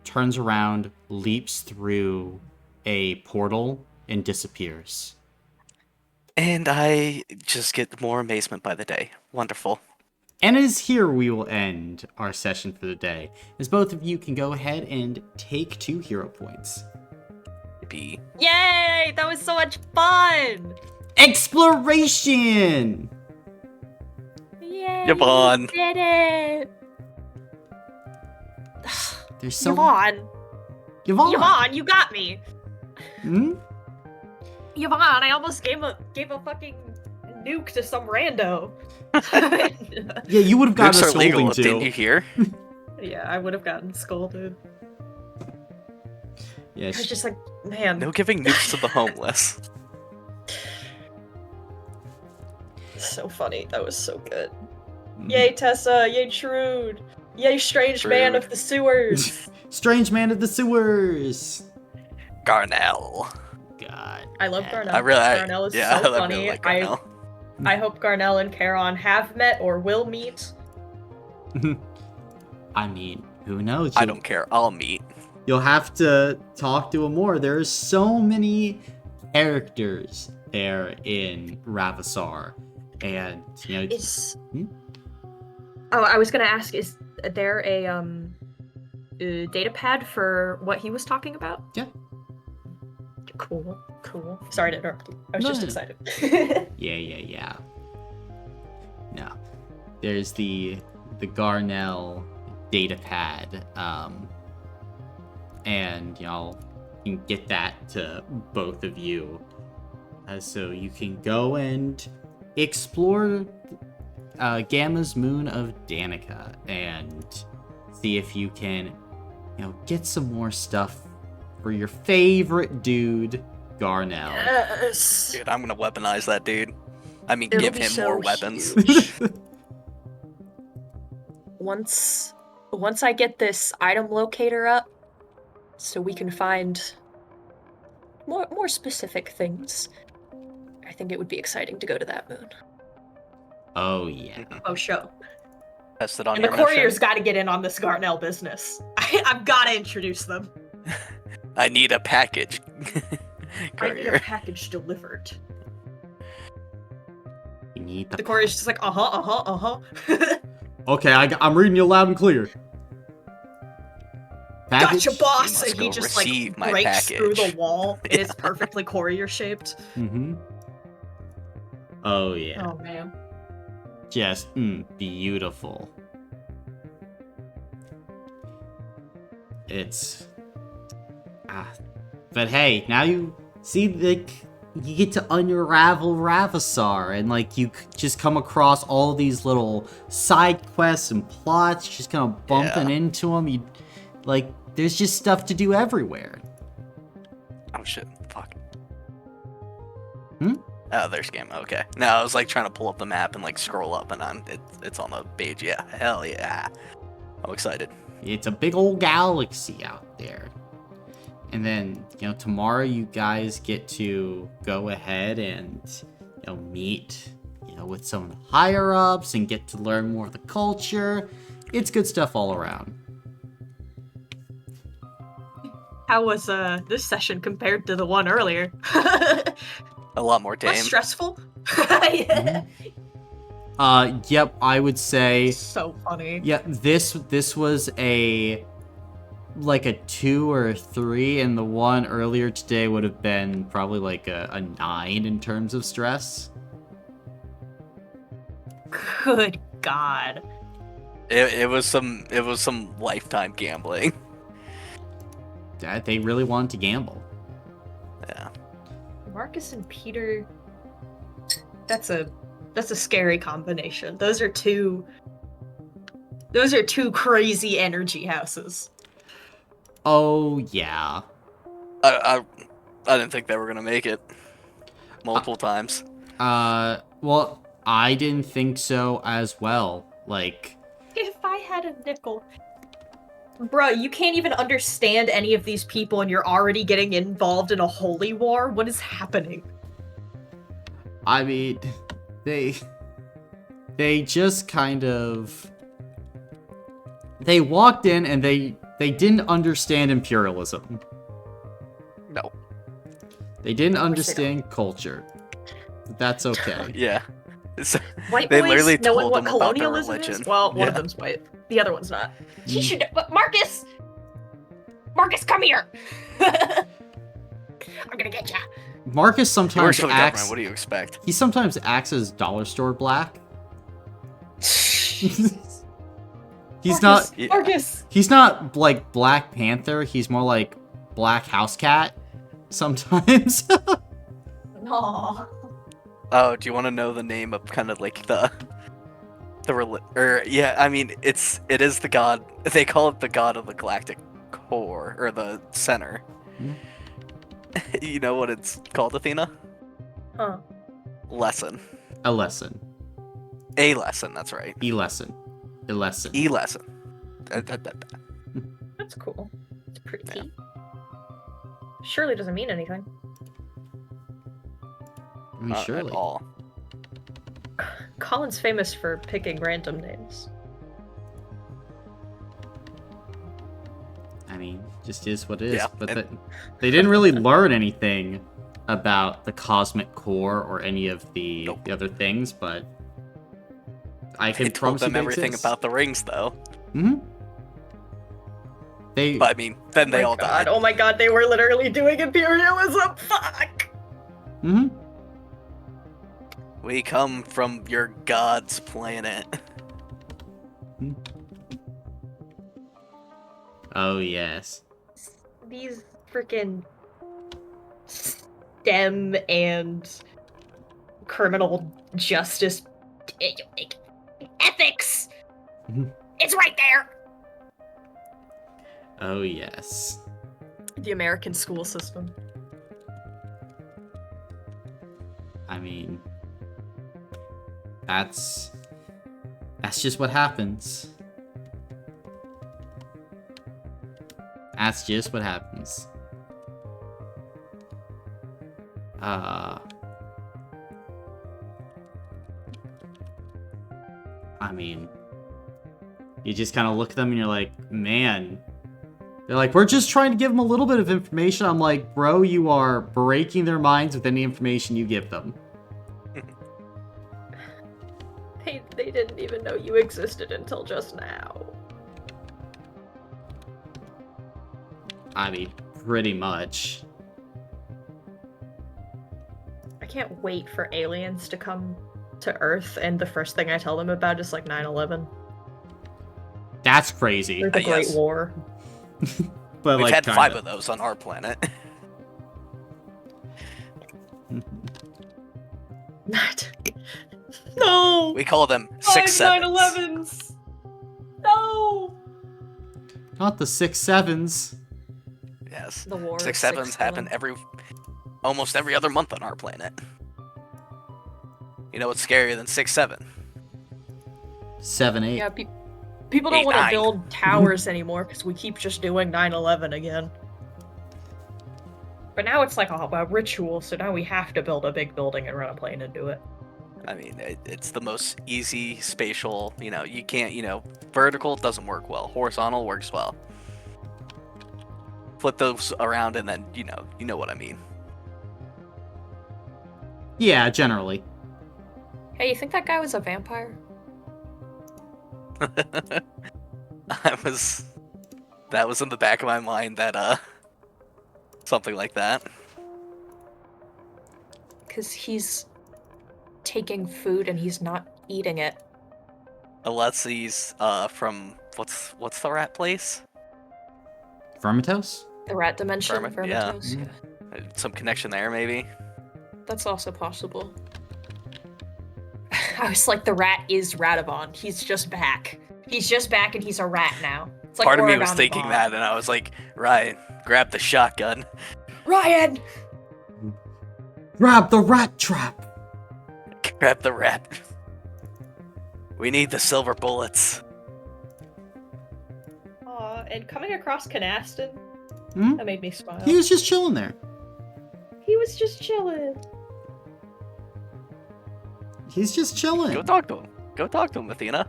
turns around, leaps through a portal, and disappears. And I just get more amazement by the day. Wonderful. And it is here we will end our session for the day, as both of you can go ahead and take 2 hero points. Be Yay! That was so much fun! Exploration! Yay! Yvonne. You did it! There's so Yvonne! Yvonne! Yvonne, you got me! Hmm? Yvonne, I almost gave a fucking nuke to some rando. Yeah, you would have gotten a nukes are scolding legal, too. didn't you hear? Yeah, I would have gotten scolded. Yeah, I was just like, man. No giving nukes to the homeless. So funny. That was so good. Yay, Tessa. Yay, Trude. Yay, strange man Rude. of the sewers. Strange man of the sewers. Garnell. God. I love damn. Garnell. Garnell is so I funny. really like Garnell. I hope Garnell and Charon have met or will meet. I mean, who knows? I don't care. I'll meet. You'll have to talk to him more. There's so many characters there in Ravissar, and you know. Is Hmm? Oh, I was gonna ask, is there a data pad for what he was talking about? Yeah. Cool. Sorry to interrupt you. I was No, just no, excited. Yeah. No. There's the Garnell data pad, and y'all can get that to both of you, so you can go and explore Gamma's Moon of Danica and see if you can, get some more stuff for your favorite dude, Garnell. Yes. Dude, I'm gonna weaponize that dude. I mean, It'll give be him so more weapons. huge. Once I get this item locator up, so we can find more specific things, I think it would be exciting to go to that moon. Oh yeah. Oh, show. Test it on And the your mission. courier's got to get in on this Garnell business. I've got to introduce them. I need a package. I need a Courier. package delivered. You need The courier's just like, uh-huh. Okay, I'm reading you loud and clear. Gotcha, You boss! must And he go just receive my breaks through the package. wall. And it's perfectly courier shaped. Mm-hmm. Oh yeah. Oh man. Just beautiful. It's but hey, now you see, like, you get to unravel Ravissar, and like you just come across all these little side quests and plots, just kind of bumping into them. You like, there's just stuff to do everywhere. Oh shit! Fuck. Hmm? Oh, there's game. Okay. No, I was like trying to pull up the map and like scroll up, and it's on the page. Yeah. Hell yeah! I'm excited. It's a big old galaxy out there. And then, tomorrow you guys get to go ahead and, meet, with some of the higher ups and get to learn more of the culture. It's good stuff all around. How was this session compared to the one earlier? A lot more tame. Less stressful? Yep, I would say, So funny. yeah, this was like a 2 or a 3, and the one earlier today would have been probably like a 9 in terms of stress. Good God. It was some lifetime gambling. They really wanted to gamble. Yeah. Marcus and Peter. That's a scary combination. Those are two crazy energy houses. Oh yeah. I didn't think they were gonna make it. Multiple times. Well, I didn't think so as well. Like, If I had a nickel. Bruh, you can't even understand any of these people and you're already getting involved in a holy war? What is happening? I mean, they just kind of, they walked in and they didn't understand imperialism. No. They didn't Of course they understand culture. That's okay. Yeah. It's- White They boys literally knowing told what them about their colonialism is? religion. Well, one of Yeah. them's white. The other one's not. He Mm. should. But Marcus! Marcus, come here! I'm gonna get ya. Marcus He works sometimes for the acts. government. What do you expect? He sometimes acts as dollar store black. He's not. Yeah. Marcus! He's not like Black Panther. He's more like Black House Cat. Sometimes. Aw. Oh, do you want to know the name of kind of like yeah, I mean, it is the god. They call it the god of the galactic core, or the center. Hmm. You know what it's called, Athena? Huh. Lesson. A lesson. A lesson, that's right. E lesson. A lesson. E lesson. That's cool. It's pretty. Yeah. Surely doesn't mean anything. I mean, Not surely. at all. Colin's famous for picking random names. I mean, just is what it is. Yeah, But and- they didn't really learn anything about the cosmic core or any of the Nope. the other things, but I can They told promise you them they everything exist. about the rings, though. Mm-hmm. They But I mean, then they all died. Oh my god, they were literally doing imperialism! Fuck! Mm-hmm. We come from your god's planet. Oh yes. These freaking STEM and criminal justice ethics! Mhm. It's right there! Oh yes. The American school system. I mean, that's just what happens. That's just what happens. I mean, you just kind of look at them and you're like, man. They're like, we're just trying to give them a little bit of information. I'm like, bro, you are breaking their minds with any information you give them. They didn't even know you existed until just now. I mean, pretty much. I can't wait for aliens to come to Earth, and the first thing I tell them about is like 9/11 That's crazy. or the Great Yes. War. But We've like, had kinda. 5 of those on our planet. Not. No. We call them 5 6-7s. 9/11s. No. Not the 6-7s. Yes. The war. 6-7s happen almost every other month on our planet. You know what's scarier than 6-7? 7-8. Yeah. People don't 8, want to 9. build towers anymore because we keep just doing 9/11 again. But now it's like a ritual, so now we have to build a big building and run a plane and do it. I mean, it's the most easy spatial, you can't, vertical doesn't work well. Horizontal works well. Flip those around and then, you know what I mean. Yeah, generally. Hey, you think that guy was a vampire? That was in the back of my mind that, something like that. Because he's taking food and he's not eating it. Unless he's, from, what's the rat place? Vermitos? The rat dimension, Yeah. Vermitos. Yeah. Some connection there, maybe? That's also possible. I was like, the rat is Radavon. He's just back. He's just back and he's a rat now. It's like Part of me Oregon was the thinking Bond. that, and I was like, Ryan, grab the shotgun. Ryan! Grab the rat trap! Grab the rat. We need the silver bullets. Aw, and coming across Canaston, Hmm? that made me smile. He was just chilling there. He was just chilling. He's just chilling. Go talk to him. Go talk to him, Athena.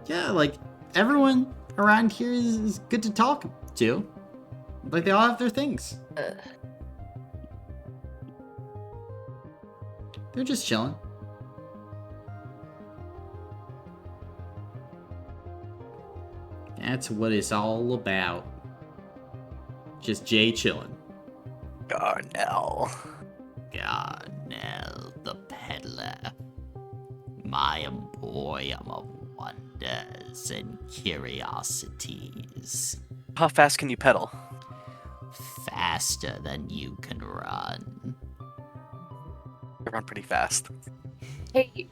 Yeah, like, everyone around here is good to talk to. Like, they all have their things. They're just chilling. That's what it's all about. Just Jay chilling. Darnell. Garnell the peddler, my emporium of wonders and curiosities, How fast can you pedal? faster than you can run. I run pretty fast. Hey,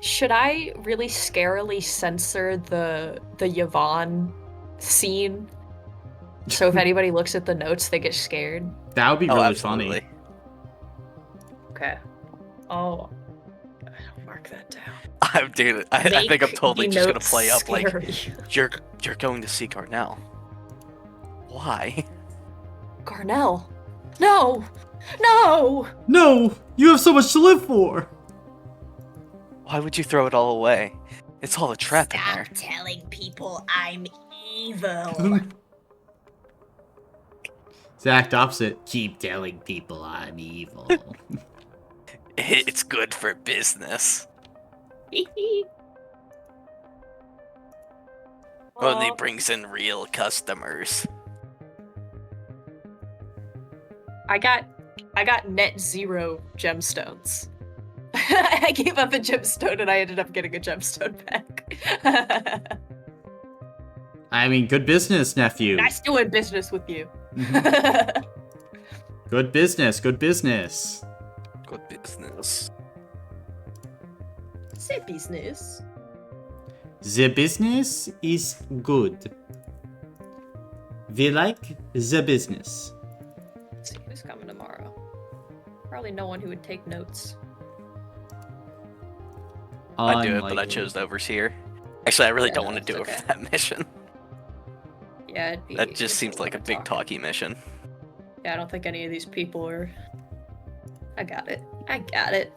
should I really scarily censor the Yvonne scene? So if anybody looks at the notes, they get scared? That would be Oh, really absolutely. Okay. I'll mark that down. Dude, I think I'm Make totally the just gonna notes play up scary. like you're going to see Garnell. Why? Garnell. No! No! No! You have so much to live for! Why would you throw it all away? It's all a trap in there. telling people I'm evil. Exact opposite. Keep telling people I'm evil. It's good for business. Only brings in real customers. I got net 0 gemstones. I gave up a gemstone and I ended up getting a gemstone back. I mean, good business, nephew. Nice doing business with you. Good business, good business. Good business. Say business. The business is good. We like the business. Let's see who's coming tomorrow. Probably no one who would take notes. I'd do it, but I Unlikely. chose the overseer. Actually, I really Yeah, don't no, want to it's do it okay. for that mission. Yeah, it'd be, That just it's seems like a lot of big talking. talky mission. Yeah, I don't think any of these people are. I got it. I got it.